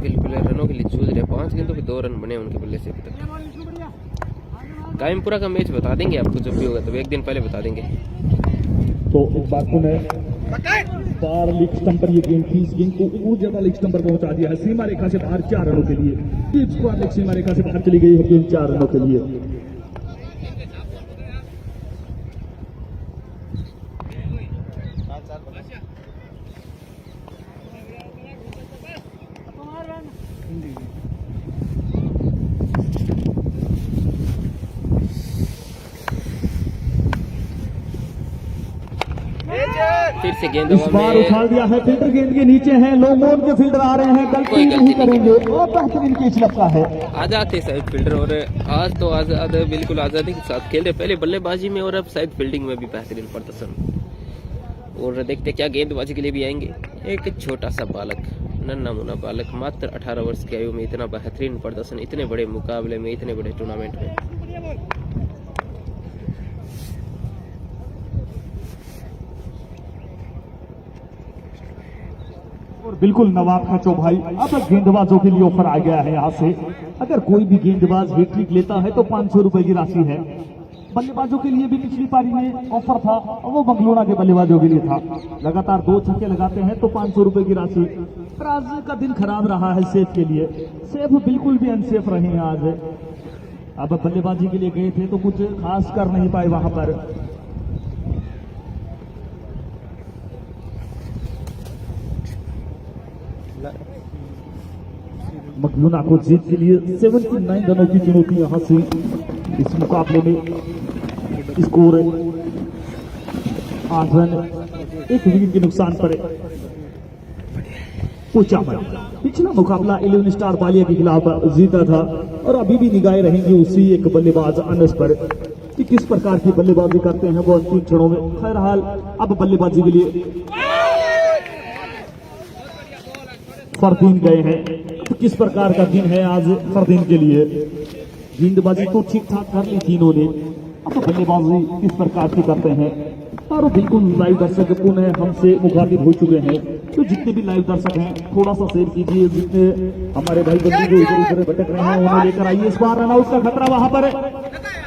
बिल्कुल रनों के लिए जूझ रहे। 5 गेंदों पे 2 रन बने उनके बल्ले से अभी तक। कायमपुरा का मैच बता देंगे आपको जब भी होगा, तो एक दिन पहले बता देंगे। तो एक बात को मैं बार लीग स्टंप पर ये गेंद थी, इस गेंद को और ज्यादा लीग स्टंप पर पहुंचा दिया है। सीमा रेखा से बाहर 4 रनों के लिए। डीप स्क्वायर लेग सीमा रेखा से बाहर चली गई है गेंद 4 रनों के लिए। फिर से गेंद इस हवा बार में। उछाल दिया है, फील्डर गेंद के नीचे है, लो मोड के फील्डर आ रहे हैं, गलती कोई गलती नहीं नहीं करेंगे और बेहतरीन कैच लगता है। आजाद थे शायद फील्डर, और आज तो आजाद बिल्कुल आजादी के साथ खेल रहे, पहले बल्लेबाजी में और अब शायद फील्डिंग में भी बेहतरीन प्रदर्शन। और देखते क्या गेंदबाजी के लिए भी आएंगे। एक छोटा सा बालक, नन्हा मुन्ना बालक, मात्र 18 वर्ष की आयु में इतना बेहतरीन प्रदर्शन, इतने बड़े मुकाबले में, इतने बड़े टूर्नामेंट में। और बिल्कुल नवाब खचो भाई, अब गेंदबाजों के लिए ऑफर आ गया है यहाँ से। अगर कोई भी गेंदबाज हैट्रिक लेता है तो 500 रुपए की राशि है। बल्लेबाजों के लिए भी पिछली पारी में ऑफर था, वो बंगलोना के बल्लेबाजों के लिए था। लगातार 2 छक्के लगाते हैं तो 500 रुपए की राशि। पर आज का दिन खराब रहा है सेफ के लिए, सेफ बिल्कुल भी अनसेफ रहे हैं आज। अब बल्लेबाजी के लिए गए थे तो कुछ खास कर नहीं पाए वहां पर। मकलूना को जीत के लिए 79 रनों की चुनौती यहां से। इस मुकाबले में स्कोर 8 रन 1 विकेट के नुकसान पर पोचामन। पिछला मुकाबला 11 स्टार बालिया के खिलाफ जीता था और अभी भी निगाहें रहेंगी उसी एक बल्लेबाज अनस पर कि किस प्रकार की बल्लेबाजी करते हैं वो अंतिम क्षणों में। खैरहाल अब बल्लेबाजी के लिए फरदीन गए हैं। तो किस प्रकार का दिन है आज फरदीन के लिए। गेंदबाजी तो ठीक ठाक कर ली थी इन्होंने, अब बल्लेबाजी किस प्रकार की करते हैं। और बिल्कुल लाइव दर्शक पुनः हमसे मुखातिब हो चुके हैं, तो जितने भी लाइव दर्शक हैं थोड़ा सा शेयर कीजिए। जितने हमारे भाई बंधु जो इधर उधर भटक रहे हैं उन्हें लेकर आइए। इस बार रनआउट का खतरा वहां पर,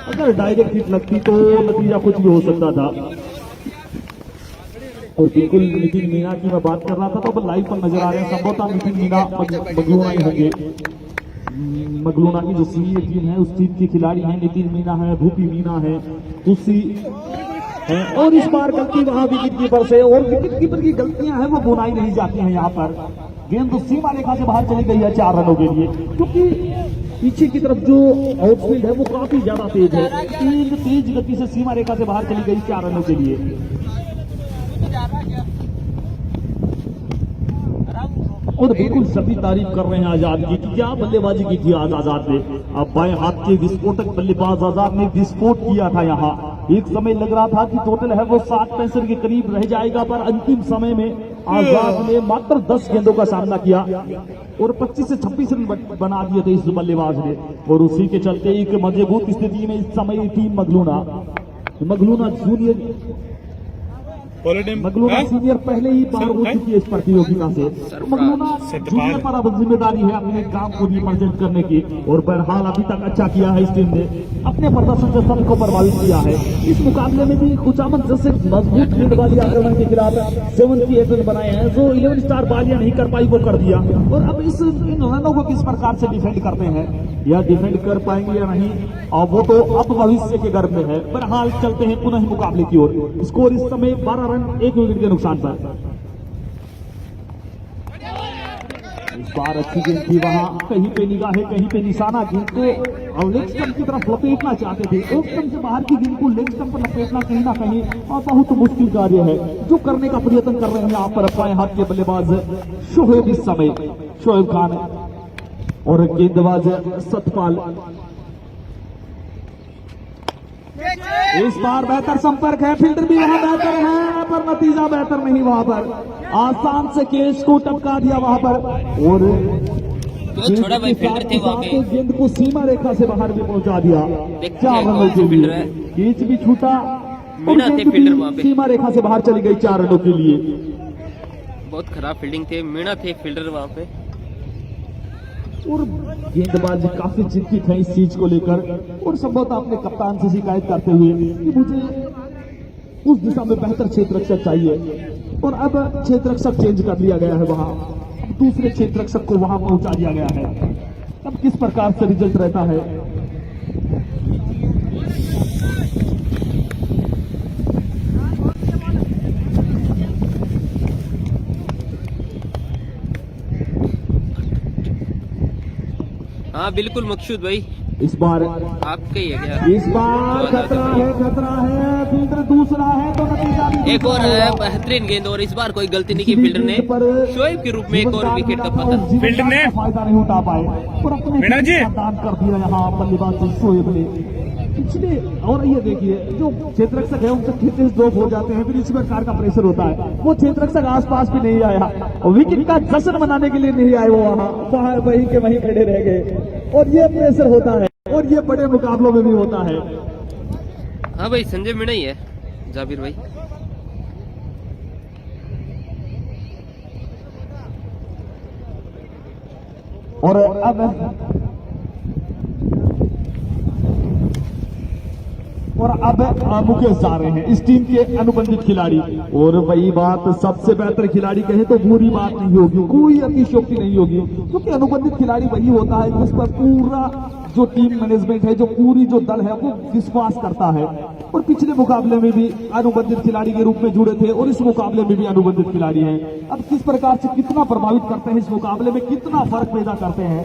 अगर डायरेक्ट हिट लगती तो नतीजा कुछ भी हो सकता था। और बिल्कुल नितिन मीना की मैं बात कर रहा था तो अब लाइव पर नजर आ रहे हैं, संभवतः नितिन मीना मगलूना ही होंगे। मगलूना की जो सीनियर टीम है उस टीम के खिलाड़ी हैं, नितिन मीना है, भूपी मीना है, तुलसी है। और इस बार गलती वहां विकेट कीपर से, और विकेट कीपर की गलतियां हैं वो बुनाई नहीं जाती हैं यहाँ पर। गेंद तो सीमा रेखा से बाहर चली गई है 4 रनों के लिए, क्योंकि पीछे की तरफ जो आउटफील्ड है वो काफी ज्यादा तेज है। तेज गति से सीमा रेखा से बाहर चली गई 4 रनों के लिए। और बिल्कुल सभी तारीफ कर रहे हैं आजाद की कि क्या बल्लेबाजी की थी आज आजाद ने। अब बाएं हाथ के विस्फोटक बल्लेबाज आजाद ने विस्फोट किया था यहाँ। एक समय लग रहा था कि टोटल है वो 60-65 के करीब रह जाएगा, पर अंतिम समय में आजाद ने मात्र 10 गेंदों का सामना किया और 25 से 26 रन बना दिए थे इस बल्लेबाज ने। और उसी के चलते एक मजबूत स्थिति में इस समय टीम मगलूना सीनियर पहले ही बाहर हो चुकी है इस प्रतियोगिता से। मगलूना जूनियर पर अब जिम्मेदारी है अपने काम को रिप्रेजेंट करने की, और बहरहाल अभी तक अच्छा किया है इस टीम ने, अपने प्रदर्शन से सबको प्रभावित किया है। इस मुकाबले में भी खुचामन जैसे मजबूत गेंदबाजी आक्रमण के खिलाफ 78 रन बनाए हैं, जो 11 स्टार बालियां नहीं कर पाई वो कर दिया। और अब इन रनों को किस प्रकार से डिफेंड करते हैं, या डिफेंड कर पाएंगे या नहीं, और वो तो अब भविष्य के गर्भ में है। बहरहाल चलते हैं पुनः मुकाबले की ओर। स्कोर इस समय 12 रन 1 विकेट के नुकसान पर। इस बार अच्छी गेंद थी, वहां कहीं पे निगाहें कहीं पे निशाना, गेंद को लेग स्टंप की तरफ लपेटना चाहते थे। ऑफ स्टंप से बाहर की गेंद को लेग स्टंप पर लपेटना कहीं ना कहीं बहुत मुश्किल कार्य है, जो करने का प्रयत्न कर रहे हैं यहाँ पर अपने हाथ के बल्लेबाज शोएब इस समय, शोएब खान और गेंदबाज सतपाल। इस बार बेहतर संपर्क है, फील्डर भी वहां बेहतर है, पर नतीजा बेहतर नहीं। वहां पर आसान से केस को टपका दिया वहां पर, और छोड़ा भाई फील्डर थे वहां पे, गेंद को सीमा रेखा से बाहर भी पहुंचा दिया 4 रनों के लिए। कैच भी छूटा, मीना थे फील्डर वहां पे, सीमा रेखा से बाहर चली गई 4 रनों के लिए। बहुत खराब फील्डिंग थे, मीना थे फील्डर वहां पे। और गेंदबाज काफी चिंतित है इस चीज को लेकर, और संभवतः अपने कप्तान से शिकायत करते हुए कि मुझे उस दिशा में बेहतर क्षेत्र रक्षक चाहिए। और अब क्षेत्र रक्षक चेंज कर लिया गया है, वहां अब दूसरे क्षेत्र रक्षक को वहां पहुंचा दिया गया है। अब किस प्रकार से रिजल्ट रहता है, हाँ बिल्कुल मकसूद भाई, इस बार आपके ही है क्या? इस बार खतरा है, फील्डर दूसरा है तो नतीजा भी एक और दूसरा होगा। बेहतरीन गेंद, और इस बार कोई गलती नहीं की फील्डर ने, शोएब के रूप में एक और विकेट का पतन। फील्डर ने फायदा नहीं उठा पाए और अपने मीना जी। दान कर दिया यहाँ बल्लेबाज शोएब ने पिछले। और ये देखिए जो क्षेत्ररक्षक है उनसे फिटनेस ड्रॉप हो जाते हैं, फिर इसी प्रकार का प्रेशर होता है। वो क्षेत्ररक्षक आसपास भी नहीं आया और विकेट का जश्न मनाने के लिए नहीं आए, वो वहां वहीं के वहीं खड़े रह गए। और ये प्रेशर होता है और ये बड़े मुकाबलों में भी होता है। हाँ भाई, संजय मीणा ही है, जाबिर भाई। और अब मुकेश जा रहे हैं इस टीम के अनुबंधित खिलाड़ी। और वही बात, सबसे बेहतर खिलाड़ी कहे तो बुरी बात नहीं होगी, कोई अतिशयोक्ति नहीं होगी, क्योंकि अनुबंधित खिलाड़ी वही होता है जिस पर पूरा जो टीम मैनेजमेंट है, जो पूरी जो दल है वो विश्वास करता है। और पिछले मुकाबले में भी अनुबंधित खिलाड़ी के रूप में जुड़े थे और इस मुकाबले में भी अनुबंधित खिलाड़ी हैं। अब किस प्रकार से कितना प्रभावित करते हैं इस मुकाबले में, कितना फर्क पैदा करते हैं।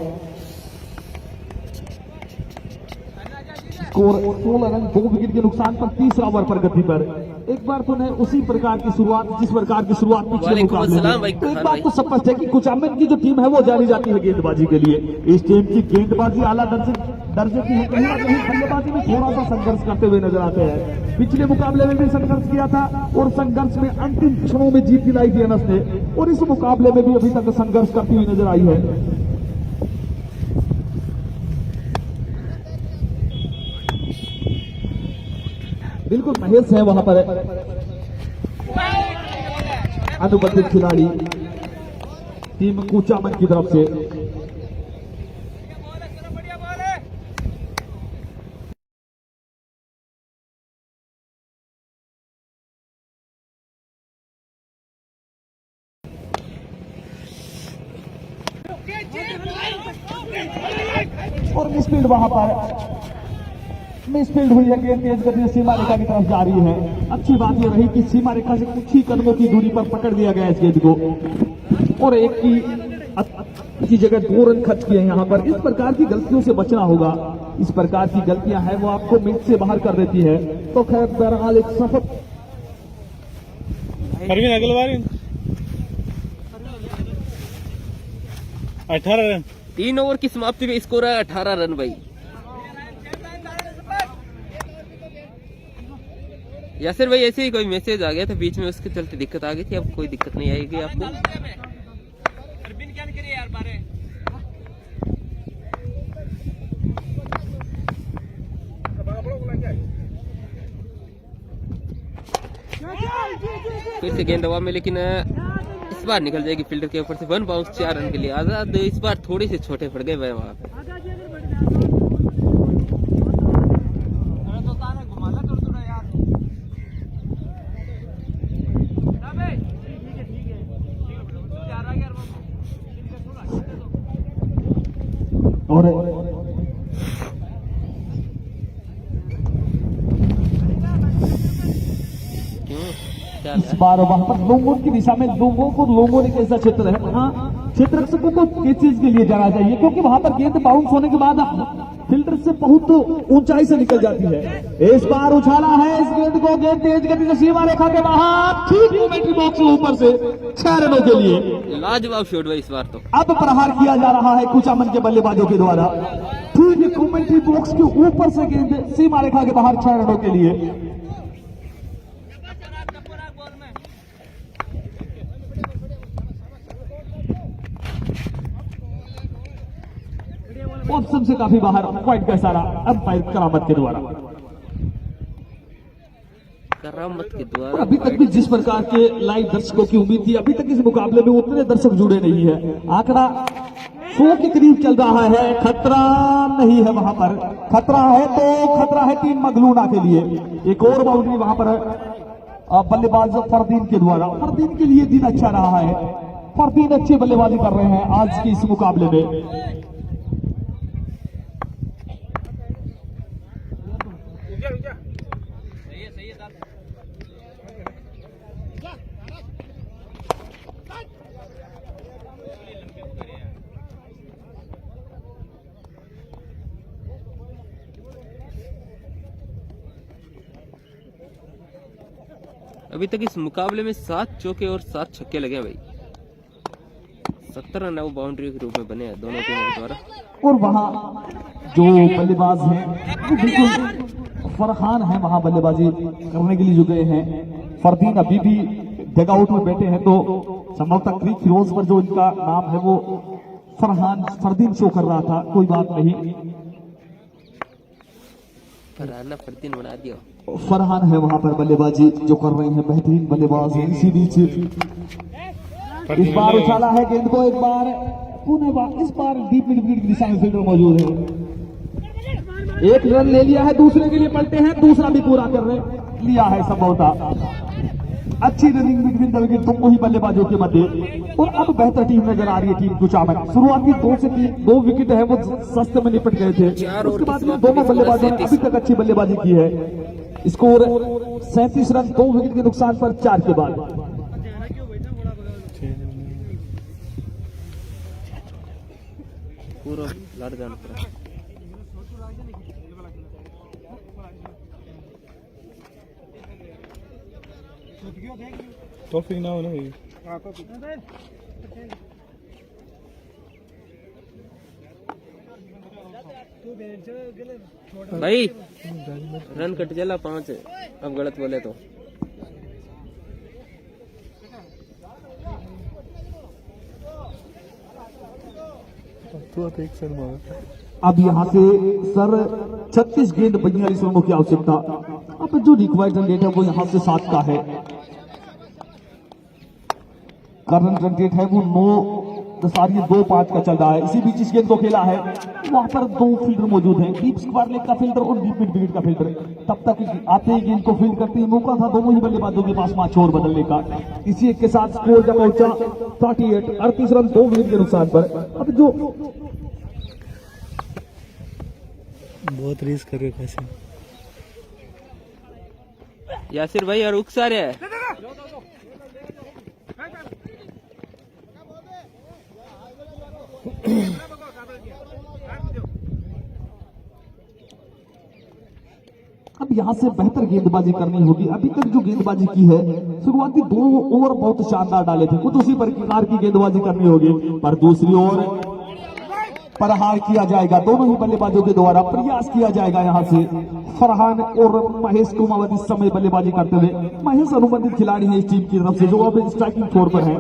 स्कोर 16 रन 2 विकेट के नुकसान पर, तीसरा ओवर पर गति पर। एक बार तो उसी प्रकार की शुरुआत, जिस प्रकार की शुरुआत पिछले मुकाबले में। तो एक बात तो स्पष्ट है कि कुचामन की जो टीम है वो जानी जाती है गेंदबाजी के लिए। इस टीम की गेंदबाजी आला दर्जे की है, कहीं ना कहीं बल्लेबाजी में थोड़ा सा संघर्ष करते हुए नजर आते हैं। पिछले मुकाबले में भी संघर्ष किया था और संघर्ष में अंतिम क्षणों में जीत दिलाई थी एनएस ने, और इस मुकाबले में भी अभी तक संघर्ष करती हुई नजर आई है। बिल्कुल महेश है वहां पर अनुबंधित खिलाड़ी टीम कुचामन की तरफ से। और मिसफील्ड वहां पर मिसफील्ड हुई है, गेंद तेज गति से सीमा रेखा की तरफ जा रही है। अच्छी बात यह रही कि सीमा रेखा से कुछ ही कदमों की दूरी पर पकड़ लिया गया इस गेंद को और एक की जगह 2 रन खर्च किए यहाँ पर। इस प्रकार की गलतियों से बचना होगा, इस प्रकार की गलतियां हैं वो आपको मिनट से बाहर कर देती है। तो खैर बहरहाल एक सफल अगले बार 18 रन 3 ओवर की समाप्ति में स्कोर है 18 रन भाई। यासिर भाई, ऐसे ही कोई मैसेज आ गया था बीच में, उसके चलते दिक्कत आ गई थी। अब कोई दिक्कत नहीं आएगी आपको। फिर से गेंद हवा में, लेकिन इस बार निकल जाएगी फील्डर के ऊपर से। 1 बाउंस 4 रन के लिए आजाद। इस बार थोड़ी से छोटे पड़ गए भाई वहां पे। और इस बार वहां पर लोगों की दिशा में लोगों ने कैसा क्षेत्र है वहां क्षेत्ररक्षकों को किस चीज के लिए जाना चाहिए, क्योंकि वहां पर गेंद बाउंस होने के बाद फील्डर से बहुत ऊंचाई से निकल जाती है। इस बार उछाला है इस गेंद को, गेंद तेज गति से सीमा रेखा के बाहर, ठीक कमेंट्री बॉक्स के ऊपर से 6 रनों के लिए। लाजवाब शॉट भाई इस बार तो। अब प्रहार किया जा रहा है कुचामन के बल्लेबाजों के द्वारा, ठीक कमेंट्री बॉक्स के ऊपर से गेंद सीमा रेखा के बाहर 6 रनों के लिए। ऑप्शन से काफी बाहर, पॉइंट का इशारा अंपायर करामत के द्वारा। अभी तक भी जिस प्रकार के लाइव दर्शकों की उम्मीद थी, अभी तक इस मुकाबले में उतने दर्शक जुड़े नहीं है। आंकड़ा 100 के करीब चल रहा है। खतरा नहीं है वहां पर, खतरा है तो खतरा है टीम मगलूना के लिए। एक और बाउंड्री वहां पर बल्लेबाज फरदीन के द्वारा। फरदीन के लिए दिन अच्छा रहा है, फरदीन अच्छी बल्लेबाजी कर रहे हैं आज के इस मुकाबले में। अभी तक इस मुकाबले में 7 चौके और 7 छक्के लगे हैं भाई। 70 रन वो बाउंड्री के रूप में बने हैं दोनों टीमों के द्वारा। और वहाँ जो बल्लेबाज हैं वो बिल्कुल फरहान है, वहाँ बल्लेबाजी करने के लिए जो गए हैं। फरदीन अभी भी डगआउट में बैठे हैं, तो संभवतः क्रिक हीरोज पर जो इनका नाम है वो फरदीन शो कर रहा था, कोई बात नहीं। फरदीन बना दिया। फरहान है वहाँ पर बल्लेबाजी जो कर रहे हैं, बेहतरीन बल्लेबाज है। इसी बीच इस बार उछाला है गेंद को, एक बार पुणे इस बार डीप मिड विकेट की दिशा में फील्डर मौजूद है। एक रन ले लिया है, दूसरे के लिए पलटे हैं, दूसरा भी पूरा कर रहे लिया है संभवतः। अच्छी रनिंग बिटवीन द विकेट दोनों ही बल्लेबाजों के मध्य, और अब बेहतर टीम नजर आ रही है टीम कुचामन। शुरुआती 2 से 2 विकेट है वो सस्ते में निपट गए थे, उसके बाद में दोनों बल्लेबाजों ने अभी तक अच्छी बल्लेबाजी की है। स्कोर 37 रन 2 विकेट के नुकसान पर 4 के बाद। पूरा लड़ जाना पड़ा। टॉपिक ना हो ना भाई। भाई रन कट चला 5, अब गलत बोले तो। अब यहाँ से सर 36 गेंद 42 रनों की आवश्यकता। अब जो रिक्वायर्ड रन रेट है वो यहाँ से 7 का है। करंट रन रेट है वो 9.25 का चल रहा है। इसी बीच इस गेंद को खेला है, वहां पर 2 फील्डर मौजूद हैं, डीप स्क्वायर लेग का फील्डर और डीप मिड विकेट का फील्डर। तब तक आते ही गेंद को फील्ड करते ही मौका था दोनों ही बल्लेबाजों के पास मैच और बदलने का। इसी एक के साथ स्कोर जब पहुंचा 38 रन 2 विकेट के नुकसान पर। अब जो बहुत रिस्क कर रहे हो कैसे यासिर भाई, और उकसा रहा है। अब यहाँ से बेहतर गेंदबाजी करनी होगी। अभी तक जो गेंदबाजी की है, शुरुआती 2 ओवर बहुत शानदार डाले थे, कुछ उसी प्रकार की गेंदबाजी करनी होगी। पर दूसरी ओर प्रहार किया जाएगा, दोनों ही बल्लेबाजों के द्वारा प्रयास किया जाएगा। यहाँ से फरहान और महेश कुमावत इस समय बल्लेबाजी करते हुए। महेश अनुबंधित खिलाड़ी है इस टीम की तरफ से, जो अब स्ट्राइकिंग छोर पर है।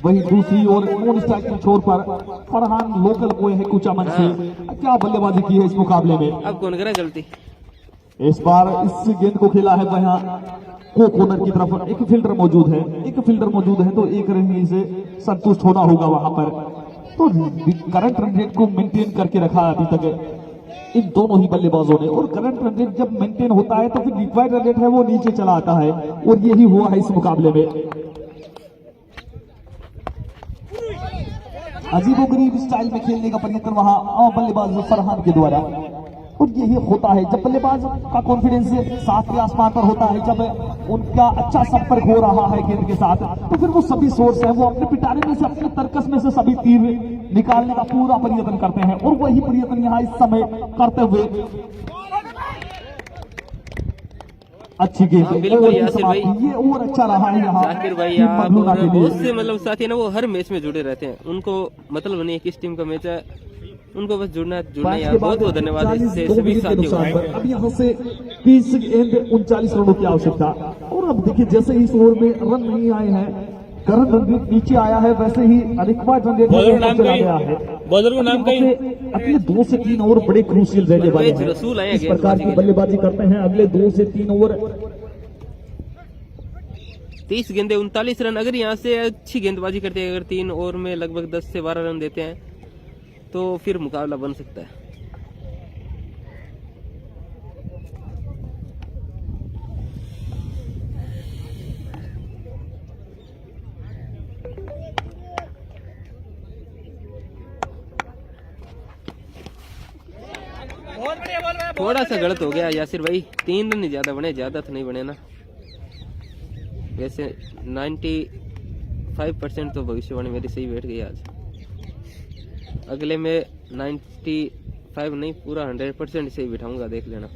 वही दूसरी ओर नॉन स्ट्राइकिंग छोर पर फरहान लोकल बॉय है कुचामन से। क्या बल्लेबाजी की है इस मुकाबले में। अब कौन करा गलती। इस बार इस गेंद को खेला है वहां कोर्नर की तरफ। एक फील्डर मौजूद है, तो एक रन से संतुष्ट होना होगा वहां पर। तो करंट रन रेट को मेंटेन करके रखा है अभी तक इन दोनों ही बल्लेबाजों ने। और करंट रन रेट जब मेंटेन होता है तो फिर रिक्वायर्ड रन रेट है वो नीचे चला आता है, और यही हुआ है इस मुकाबले में। अजीबोगरीब स्टाइल में खेलने का प्रयत्न वहां बल्लेबाज फरहान के द्वारा, और यही होता है जब बल्लेबाज का कॉन्फिडेंस 7 के आसमान पर होता है, जब उनका अच्छा संपर्क हो रहा है गेंद के साथ, तो फिर वो सभी सोर्स है वो अपने पिटारे में से, अपने तर्कस में से सभी तीर निकालने का पूरा प्रयत्न करते हैं। और वही प्रयत्न यहाँ इस समय करते हुए अच्छी गेंद, बिल्कुल यासिर भाई, ये और अच्छा रहा है यहाँ यासिर भाई। आप और बहुत से मतलब साथी है ना, वो हर मैच में जुड़े रहते हैं, उनको मतलब नहीं किस टीम का मैच है, उनको बस जुड़ना यार। बहुत बहुत धन्यवाद इससे सभी साथियों को। अब यहाँ से 30 गेंद 39 रनों की आवश्यकता। और अब देखिए जैसे ही इस ओवर में रन नहीं आए हैं, करंट रन रेट नीचे आया है, वैसे ही रिक्वायर्ड रन रेट चला गया है। बॉलर को नाम कहीं अगले 2 से 3 ओवर बड़े क्रूशियल रहने वाले हैं। इस प्रकार की बल्लेबाजी करते हैं अगले 2 से 3 ओवर। 30 गेंदे 39 रन। अगर यहाँ से अच्छी गेंदबाजी करते हैं, अगर 3 ओवर में लगभग 10 से 12 रन देते हैं, तो फिर मुकाबला बन सकता है। थोड़ा सा गलत हो गया यासिर भाई, 3 रन ही ज्यादा बने, ज्यादा तो नहीं बने ना। वैसे 95% तो भविष्यवाणी मेरी सही बैठ गई आज। अगले में 95 नहीं, पूरा 100% सही बिठाऊंगा, देख लेना।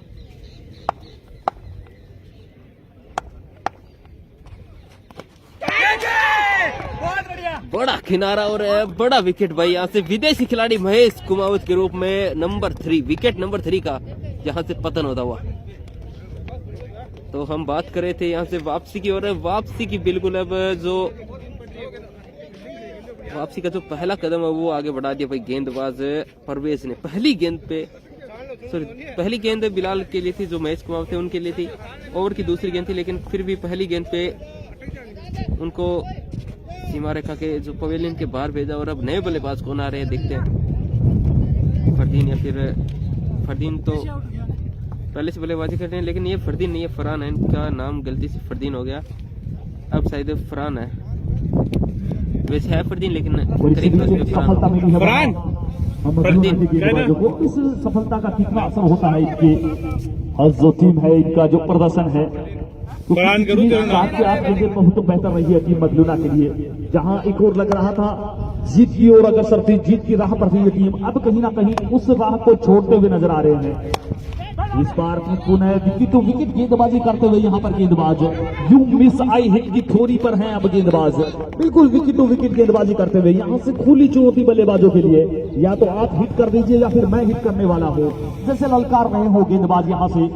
बड़ा किनारा और बड़ा विकेट भाई। यहाँ से विदेशी खिलाड़ी महेश कुमावत के रूप में नंबर 3 विकेट नंबर 3 का यहाँ से पतन होता हुआ। तो हम बात कर रहे थे यहाँ से वापसी की, और वापसी की बिल्कुल अब जो वापसी का जो पहला कदम है वो आगे बढ़ा दिया भाई गेंदबाज परवेज ने। पहली गेंद बिलाल के लिए थी, जो महेश कुमार थे उनके लिए थी। ओवर की दूसरी गेंद थी, लेकिन फिर भी पहली गेंद पे उनको सीमा रेखा के जो पवेलियन के बाहर भेजा। और अब नए बल्लेबाज कौन आ रहे हैं देखते हैं, फरदीन या फिर फरदीन तो पहले से बल्लेबाजी कर रहे हैं, लेकिन ये फरदीन नहीं है, फरहान है। इनका नाम गलती से फरदीन हो गया, अब शायद फरहान है। वैसे है फरदीन, लेकिन सफलता में भी है फरहान फरदीन को इस सफलता का कितना असर होता है इसके जो टीम है, इनका जो प्रदर्शन है। फरहान करूं तो ना। आप बहुत बेहतर रही है टीम मदलूना के लिए, जहां एक और लग रहा था जीत की ओर अग्रसर थी, जीत की राह पर थी ये टीम, अब कहीं ना कहीं उस राह को छोड़ते हुए नजर आ रहे हैं। इस बार पुनः विकेट गेंदबाजी करते हुए यहाँ पर गेंदबाज यू मिस आई हिट की थोड़ी पर हैं अब गेंदबाज, बिल्कुल विकेट टू विकेट गेंदबाजी करते हुए। यहाँ से खुली चुनौती बल्लेबाजों के लिए, या तो आप हिट कर दीजिए या फिर मैं हिट करने वाला हूँ, जैसे ललकार रहे हो गेंदबाज यहाँ से।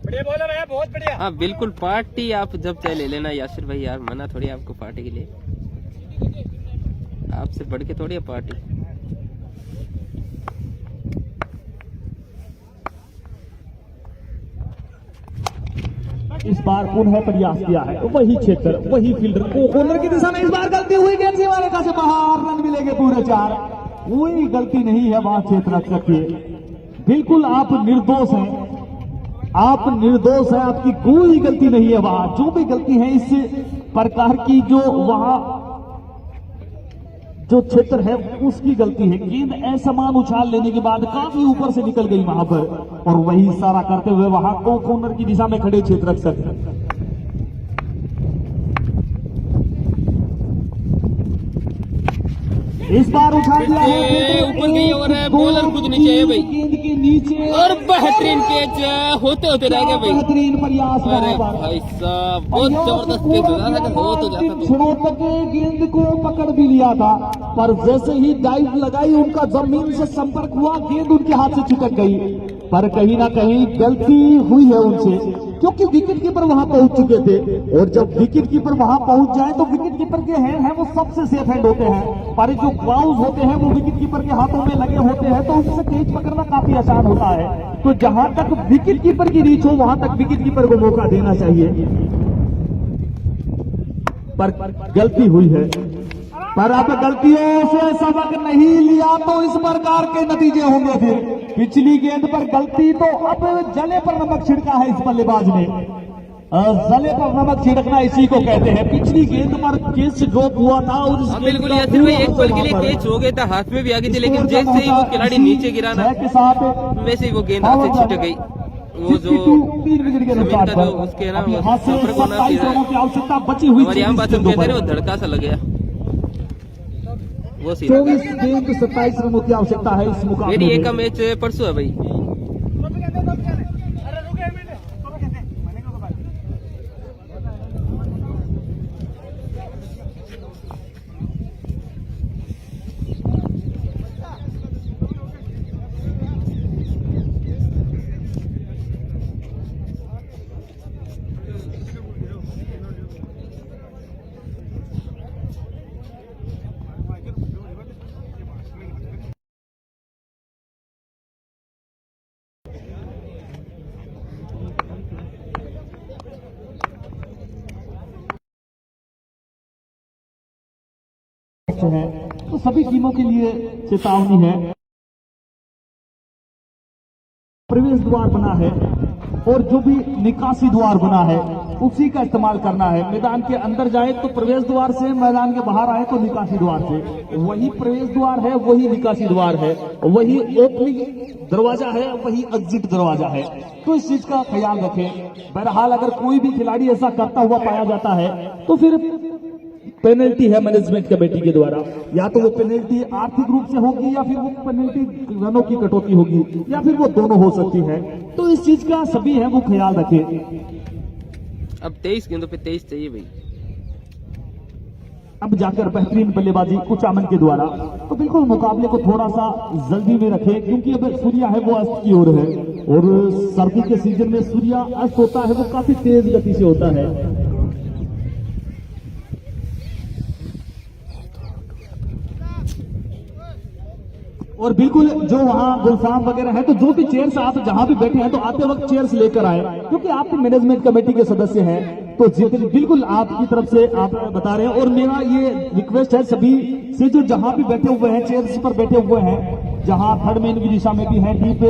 बढ़िया बॉलर है, बहुत बढ़िया। हाँ बिल्कुल, पार्टी आप जब चाहे ले लेना यासिर भाई, यार मना थोड़ी आपको पार्टी के लिए, आपसे बढ़ के थोड़ी है पार्टी। इस बार पुनः प्रयास किया है, वही क्षेत्र वही फील्डर को कॉर्नर की दिशा में इस बार गलती हुई, गेंद सीमा रेखा से बाहर, रन मिलेंगे पूरे 4। कोई गलती नहीं है वहां क्षेत्र रक्षक की, बिल्कुल आप निर्दोष हैं, आप निर्दोष हैं, आपकी कोई गलती नहीं है वहां। जो भी गलती है इस प्रकार की जो वहां जो क्षेत्र है उसकी गलती है। गेंद असमान उछाल लेने के बाद काफी ऊपर से निकल गई वहां पर, और वही इशारा करते हुए वहां को कॉर्नर की दिशा में खड़े क्षेत्र रक्षक। इस बार उछाल दिया है, ऊपर गई और बॉलर कुछ नहीं चाहिए भाई, गेंद के नीचे, और बेहतरीन कैच होते होते रह गए भाई। बेहतरीन प्रयास। अरे भाई साहब बहुत जबरदस्त कैच हो जाता, हो तो जाता तो। क्षणों तक गेंद को पकड़ भी लिया था, पर जैसे ही डाइव लगाई उनका जमीन से संपर्क हुआ, गेंद उनके हाथ से छिटक गई। पर कहीं ना कहीं गलती हुई है उनसे, क्योंकि विकेट कीपर वहां पहुंच चुके थे, और जब विकेट कीपर वहां पहुंच जाए तो विकेट कीपर के हैंड है वो सबसे सेफ हैंड होते हैं, पर जो ग्लाउज होते हैं वो विकेट कीपर के हाथों में लगे होते हैं, तो उससे कैच पकड़ना काफी आसान होता है। तो जहां तक विकेट कीपर की रीच हो वहां तक विकेट कीपर को मौका देना चाहिए, पर गलती हुई है। पर अब गलतियों से सबक नहीं लिया तो इस प्रकार के नतीजे होंगे। फिर पिछली गेंद पर गलती, तो अब जले पर नमक छिड़का है इस बल्लेबाज ने। जले पर नमक छिड़कना इसी को कहते हैं। पिछली गेंद पर कैच ड्रॉप हुआ था, और बिल्कुल यासिर भाई एक पल के लिए कैच हो गया था, हाथ में भी आ गई थी, लेकिन जैसे ही वो खिलाड़ी नीचे गिरा ना, के साथ वैसे ही वो गेंद हाथ से छिटक गई। वो जो 3 विकेट के नुकसान था, जो उसके ना वो यहाँ से संपर्क होना 27 रनों की आवश्यकता बची हुई। हमारे यहाँ बात हम कहते हैं वो धड़का सा लग गया, वो सीधा। 24 गेंद 27 रनों की आवश्यकता है इस मुकाबले मेरी में। एक का मैच परसों है भाई। है तो सभी टीमों के लिए चेतावनी है। प्रवेश द्वार बना है और जो भी निकासी द्वार बना है उसी का इस्तेमाल करना है। मैदान के अंदर जाए तो प्रवेश द्वार से, मैदान के बाहर आए तो निकासी द्वार से। वही प्रवेश द्वार है, वही निकासी द्वार है, वही ओपनिंग दरवाजा है, वही एग्जिट दरवाजा है। तो इस चीज का ख्याल रखें। बहरहाल अगर कोई भी खिलाड़ी ऐसा करता हुआ पाया जाता है तो फिर पेनल्टी है मैनेजमेंट कमेटी के द्वारा। या तो वो पेनल्टी आर्थिक रूप से होगी, या फिर वो पेनल्टी रनों की कटौती होगी, या फिर वो दोनों हो सकती है। तो इस चीज का सभी है वो ख्याल रखें। अब 23 गेंदों पे 23 चाहिए भाई। अब जाकर बेहतरीन बल्लेबाजी कुचामन के द्वारा। तो बिल्कुल मुकाबले को थोड़ा सा जल्दी में रखें, क्योंकि अब सूर्य है वो अस्त की ओर है, और सर्दी के सीजन में सूर्य अस्त होता है वो काफी तेज गति से होता है। और बिल्कुल जो वहाँ गुलफाम वगैरह है, तो जो भी चेयर्स आप जहां भी बैठे हैं तो आते वक्त चेयर्स लेकर आए, क्योंकि आपकी मैनेजमेंट कमेटी के सदस्य हैं। तो जितने बिल्कुल आपकी तरफ से आप बता रहे हैं, और मेरा ये रिक्वेस्ट है सभी से जो जहां भी बैठे हुए हैं, चेयर्स पर बैठे हुए हैं, जहां थर्ड मेन की दिशा में भी है, डीप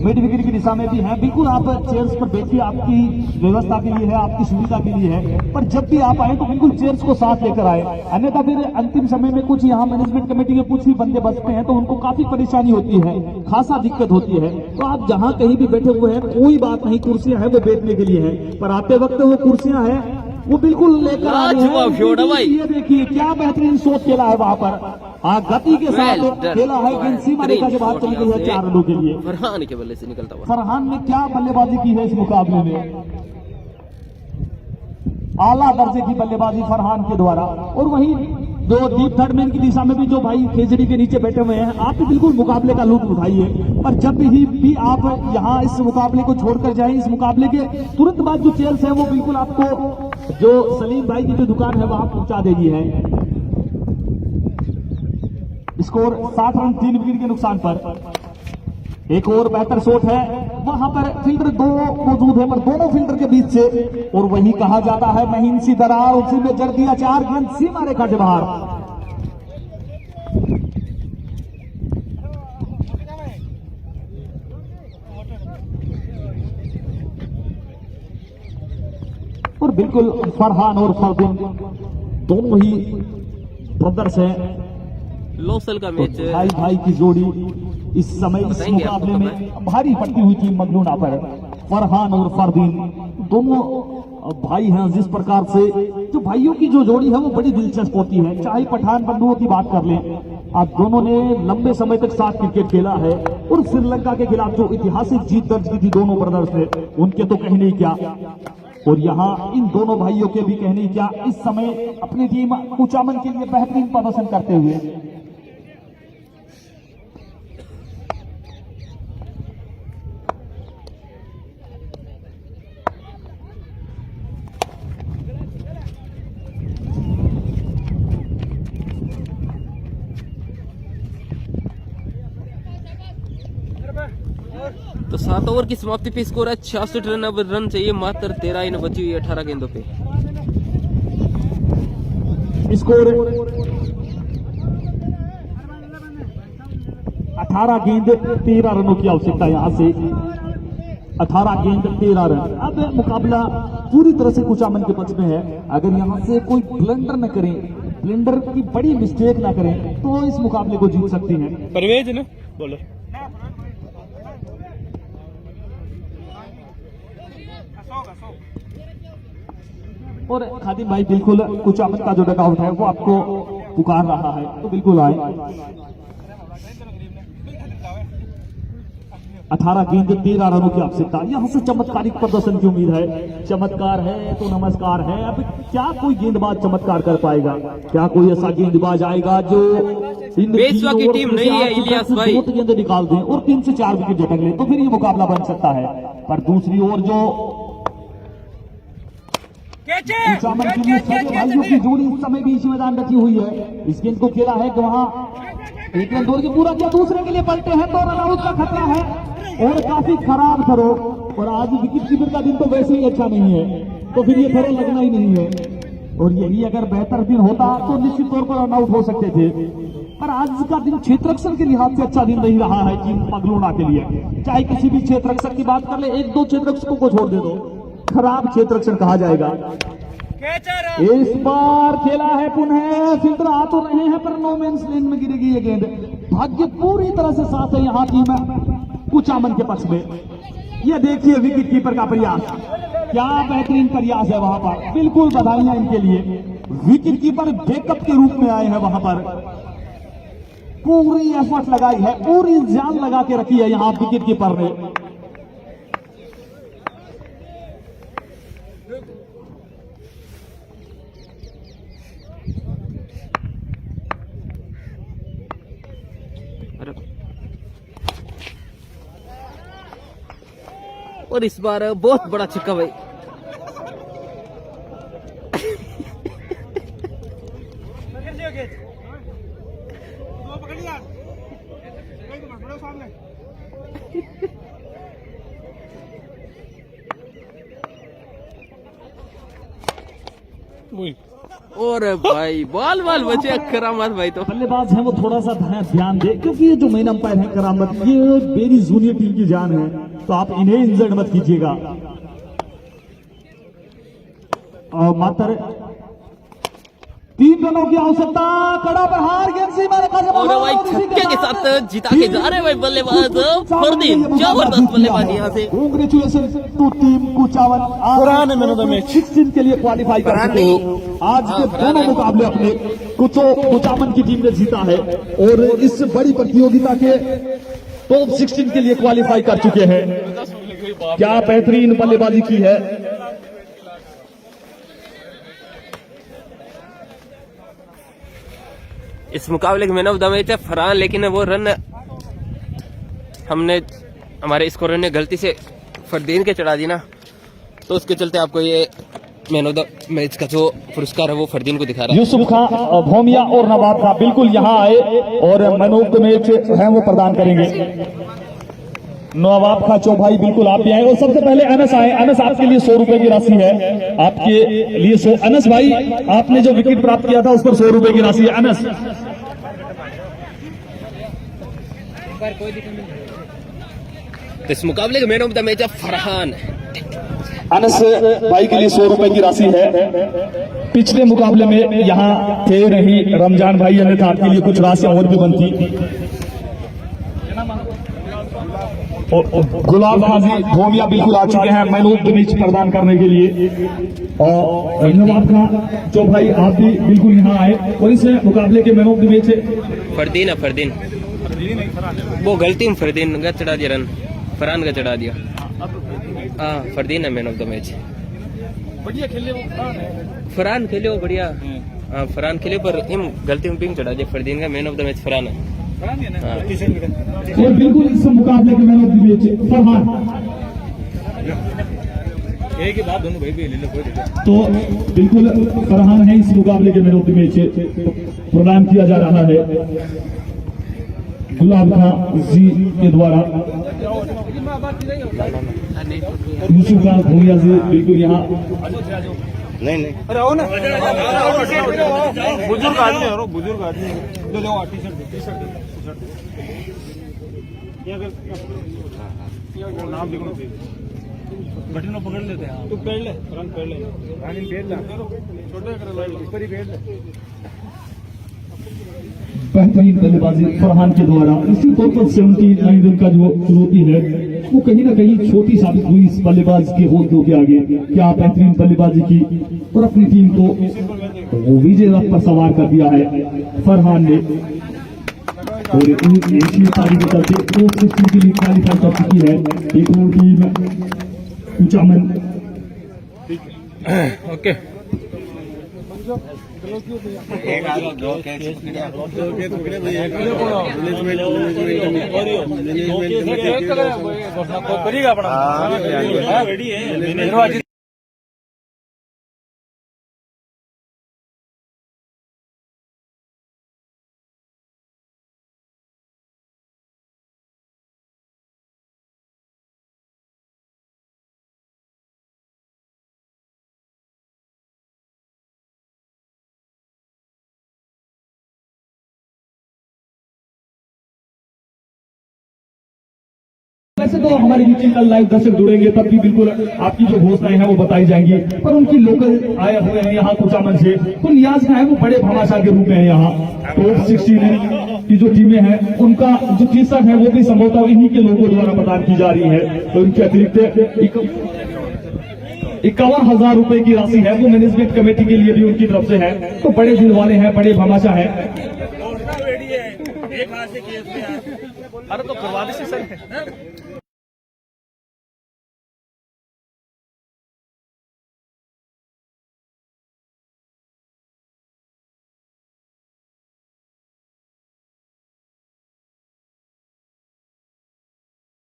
मिड विकेट की दिशा में भी है, बिल्कुल आप चेयर्स पर बैठिए, आपकी व्यवस्था के लिए है, आपकी सुविधा के लिए है। पर जब भी आप आए तो बिल्कुल चेयर्स को साथ लेकर आए, अन्यथा फिर अंतिम समय में कुछ यहाँ मैनेजमेंट कमेटी के कुछ ही बंदे बचते हैं तो उनको काफी परेशानी होती है, खासा दिक्कत होती है। तो आप जहां कहीं भी बैठे हुए हैं कोई बात नहीं, कुर्सियां हैं वो बैठने के लिए है, पर आते वक्त वो कुर्सियां हैं वो बिल्कुल लेकर आ रहे हैं। ये देखिए क्या बेहतरीन शॉट खेला है वहां पर, गति के साथ खेला है, गेंद सीमा रेखा के बाहर चली गई है 4 रनों के लिए। फरहान के बल्ले से निकलता हुआ फरहान ने क्या बल्लेबाजी की है इस मुकाबले में, आला दर्जे की बल्लेबाजी फरहान के द्वारा। और वहीं जो डीप थर्ड मैन की दिशा में भी जो भाई खेजड़ी के नीचे बैठे हुए हैं, आप भी बिल्कुल मुकाबले का लुत्फ उठाइए। पर जब भी आप यहाँ इस मुकाबले को छोड़कर जाएं, इस मुकाबले के तुरंत बाद जो चेयर्स है वो बिल्कुल आपको जो सलीम भाई की जो दुकान है वहां पहुंचा देगी है। स्कोर 60 रन 3 विकेट के नुकसान पर। एक और बेहतर शॉट है, वहां पर फील्डर 2 मौजूद है, पर दोनों फील्डर के बीच से, और वही कहा जाता है महीन सी दरार, उसी में जड़ दिया 4 गेंद सीमा रेखा के बाहर। और बिल्कुल फरहान और फरदीन दोनों ही ब्रदर्स हैं, लोसल का मैच भाई भाई की जोड़ी इस समय इस मुकाबले में भारी पड़ती हुई थी मगलूना पर। फरहान और फरदीन दोनों भाई हैं, जिस प्रकार से जो भाइयों की जो जोड़ी है वो बड़ी दिलचस्प होती है। चाहे पठान बंधुओं की बात कर लें, आप दोनों ने लंबे समय तक साथ क्रिकेट खेला है, और श्रीलंका के खिलाफ जो ऐतिहासिक जीत दर्ज की थी दोनों ब्रदर्स ने, उनके तो कहने ही क्या। और यहाँ इन दोनों भाइयों के भी कहने ही क्या, इस समय अपनी टीम कुचामन के लिए बेहतरीन प्रदर्शन करते हुए। तो 7 ओवर की समाप्ति पे स्कोर है 66 रन। अब रन चाहिए मात्र 13 इन बची हुई 18 गेंदों पे। स्कोर 18 गेंद 13 रनों की आवश्यकता यहां से, 18 गेंद 13 रन। अब मुकाबला पूरी तरह से कुचामन के पक्ष में है। अगर यहां से कोई ब्लंडर न करें, ब्लंडर की बड़ी मिस्टेक ना करें, तो इस मुकाबले को जीत सकती हैं। परवेज ना बोलो। और खादिम भाई बिल्कुल कुचामन का जो डगआउट है वो आपको पुकार रहा है, तो बिल्कुल आए। 18 गेंद 13 रनों की आवश्यकता। यहां से चमत्कारिक प्रदर्शन की उम्मीद है। चमत्कार है तो नमस्कार है। अब क्या कोई गेंदबाज चमत्कार कर पाएगा? क्या कोई ऐसा गेंदबाज आएगा जो पेशवा की टीम नहीं है इलियास भाई, 2 गेंद निकाल दें और 3 से 4 विकेट झटक ले, तो फिर ये मुकाबला बन सकता है। पर दूसरी ओर जो कुचामन के लिए भाइयों की जोड़ी इस समय भी इस मैदान रखी हुई है। इस गेंद को खेला है कि वहां एक रन दौड़ के पूरा किया, दूसरे के लिए पलटे हैं, तो रन आउट का खतरा है और काफी खराब थ्रो। और आज विकेट कीपर का दिन तो वैसे ही अच्छा नहीं है, तो फिर ये थ्रो लगना ही नहीं है। और यही अगर बेहतर दिन होता तो निश्चित तौर पर रन आउट हो सकते थे। पर आज का दिन क्षेत्ररक्षण के लिहाज से अच्छा दिन नहीं रहा है टीम मगलूना के लिए। चाहे किसी भी क्षेत्ररक्षक की बात कर ले, 1-2 क्षेत्ररक्षकों को छोड़ दे दो, खराब क्षेत्ररक्षण कहा जाएगा। इस बार खेला है पुनः, फील्डर आ तो रहे हैं पर नो मैंस लैंड में गिरेगी ये गेंद। भाग्य पूरी तरह से साथ है यहाँ टीम कुचामन के पक्ष में। ये देखिए विकेट कीपर का प्रयास, क्या बेहतरीन प्रयास है वहां पर। बिल्कुल बधाइयां इनके लिए। विकेट कीपर बैकअप के रूप में आए हैं वहां पर, पूरी एफर्ट लगाई है, पूरी जान लगा के रखी है यहाँ विकेट कीपर ने। अरे और इस बार बहुत बड़ा छक्का भाई। और भाई बॉल बचे करामत भाई। तो बल्लेबाज है वो थोड़ा सा ध्यान दे, क्योंकि ये जो मेन अंपायर है करामत, ये मेरी जूनियर टीम की जान है, तो आप इन्हें इंजर्ड मत कीजिएगा। और मात्र 3 रनों की आवश्यकता, कड़ा प्रहार गेंद सीमा रेखा से और भाई छक्के के साथ जिता के जा रहे भाई बल्लेबाज फरदीन। जबरदस्त बल्लेबाजी यहाँ से। कांग्रेचुलेशन टू टीम कुचामन, पुराने मैन ऑफ द मैच 16 के लिए क्वालिफाई कर चुके हो। आज के दोनों मुकाबले अपने कुचामन की टीम ने जीता है और इस बड़ी प्रतियोगिता के टॉप 16 के लिए क्वालिफाई कर चुके हैं। क्या बेहतरीन बल्लेबाजी की है। इस मुकाबले के मैन ऑफ द मैच है फरहान, लेकिन वो रन हमारे स्कोरर ने गलती से फरदीन के चढ़ा दी ना, तो उसके चलते आपको ये मैन ऑफ द मैच का जो पुरस्कार है वो फरदीन को दिखा रहा है। यूसुफ खां, भोमिया और नवाब खां बिल्कुल यहाँ आए और मैन ऑफ द मैच है वो प्रदान करेंगे। नवाब खां चौभाई बिल्कुल आप भी आए और सबसे पहले अनस आए। अनस आपके लिए 100 रुपए की राशि है, आपके लिए 100। अनस भाई आपने जो विकेट प्राप्त किया था उस पर 100 रुपए की राशि है। अनस तो इस मुकाबले के मैन ऑफ द मैच है फरहान। अनस भाई के लिए 100 रुपए की राशि है। पिछले मुकाबले में यहाँ थे नहीं रमजान भाई, अन्यथा आपके लिए कुछ राशि और भी बनती। गुलाब गाजी भोमिया बिल्कुल आ चुके हैं मैन ऑफ द मैच प्रदान करने के लिए। और नवाब खां जो भाई आप भी बिल्कुल यहाँ आए और इस मुकाबले के man of the match Fardeen है। फरदीन वो गलती में फरदीन का चढ़ा दिया, रन फरहान का चढ़ा दिया। हाँ फरदीन है मैन ऑफ द मैच। बढ़िया खेले वो फरहान खेले वो बढ़िया। हाँ फरहान खेले पर इन गलती में पिंग चढ़ा दिया। फरदीन का man of the match Farhan है। और बिल्कुल इस मुकाबले के man of the match Farhan. एक ही बात दोनों भाई भी ले लो, कोई दिक्कत। तो बिल्कुल फरहान है इस मुकाबले के मैन ऑफ द मैच प्रदान किया जा रहा है गुलाब खां जी के द्वारा। यूसुफ खां भूमिया जी बिल्कुल यहाँ नहीं अरे आओ ना, बुजुर्ग आदमी है, बुजुर्ग आदमी लो जाओ। टी-शर्ट नाम लिखो, बटन पकड़ लेते हैं। तू पेड़ ले, रंग पेड़ ले, रानी पेड़ ले, छोटे ऊपर ही पेड़ ले। बेहतरीन बल्लेबाजी फरहान के द्वारा। इसी तौर पर 79 रन का जो चुनौती है वो कहीं ना कहीं छोटी साबित हुई इस बल्लेबाज के होदों के आगे। क्या बेहतरीन बल्लेबाजी की और अपनी टीम को वो विजय रथ पर सवार कर दिया है फरहान ने। और एशिया पारी के चलते टॉप 16 के लिए क्वालिफाई कर चुकी है एक और टीम कुचामन। ओके करेगा अपना रेडी है। वैसे तो हमारी मीटिंग कल लाइव दर्शक जुड़ेंगे तब भी बिल्कुल आपकी जो घोषणाएं हैं वो बताई जाएंगी, पर उनकी लोकल आए हुए हैं यहाँ कुचामन से, तो नियाज का है वो बड़े भामाशाह के रूप में है यहाँ। टॉप 16 की जो टीमें हैं उनका जो शीर्षक है वो भी संभवतः इन्हीं के लोगों द्वारा प्रदान की जा रही है। तो इनके अतिरिक्त 51,000 रुपए की राशि है वो मैनेजमेंट कमेटी के लिए भी उनकी तरफ से है। तो बड़े दिल वाले हैं, बड़े भामाशाह है। अरे तो करवा दीजिए सर।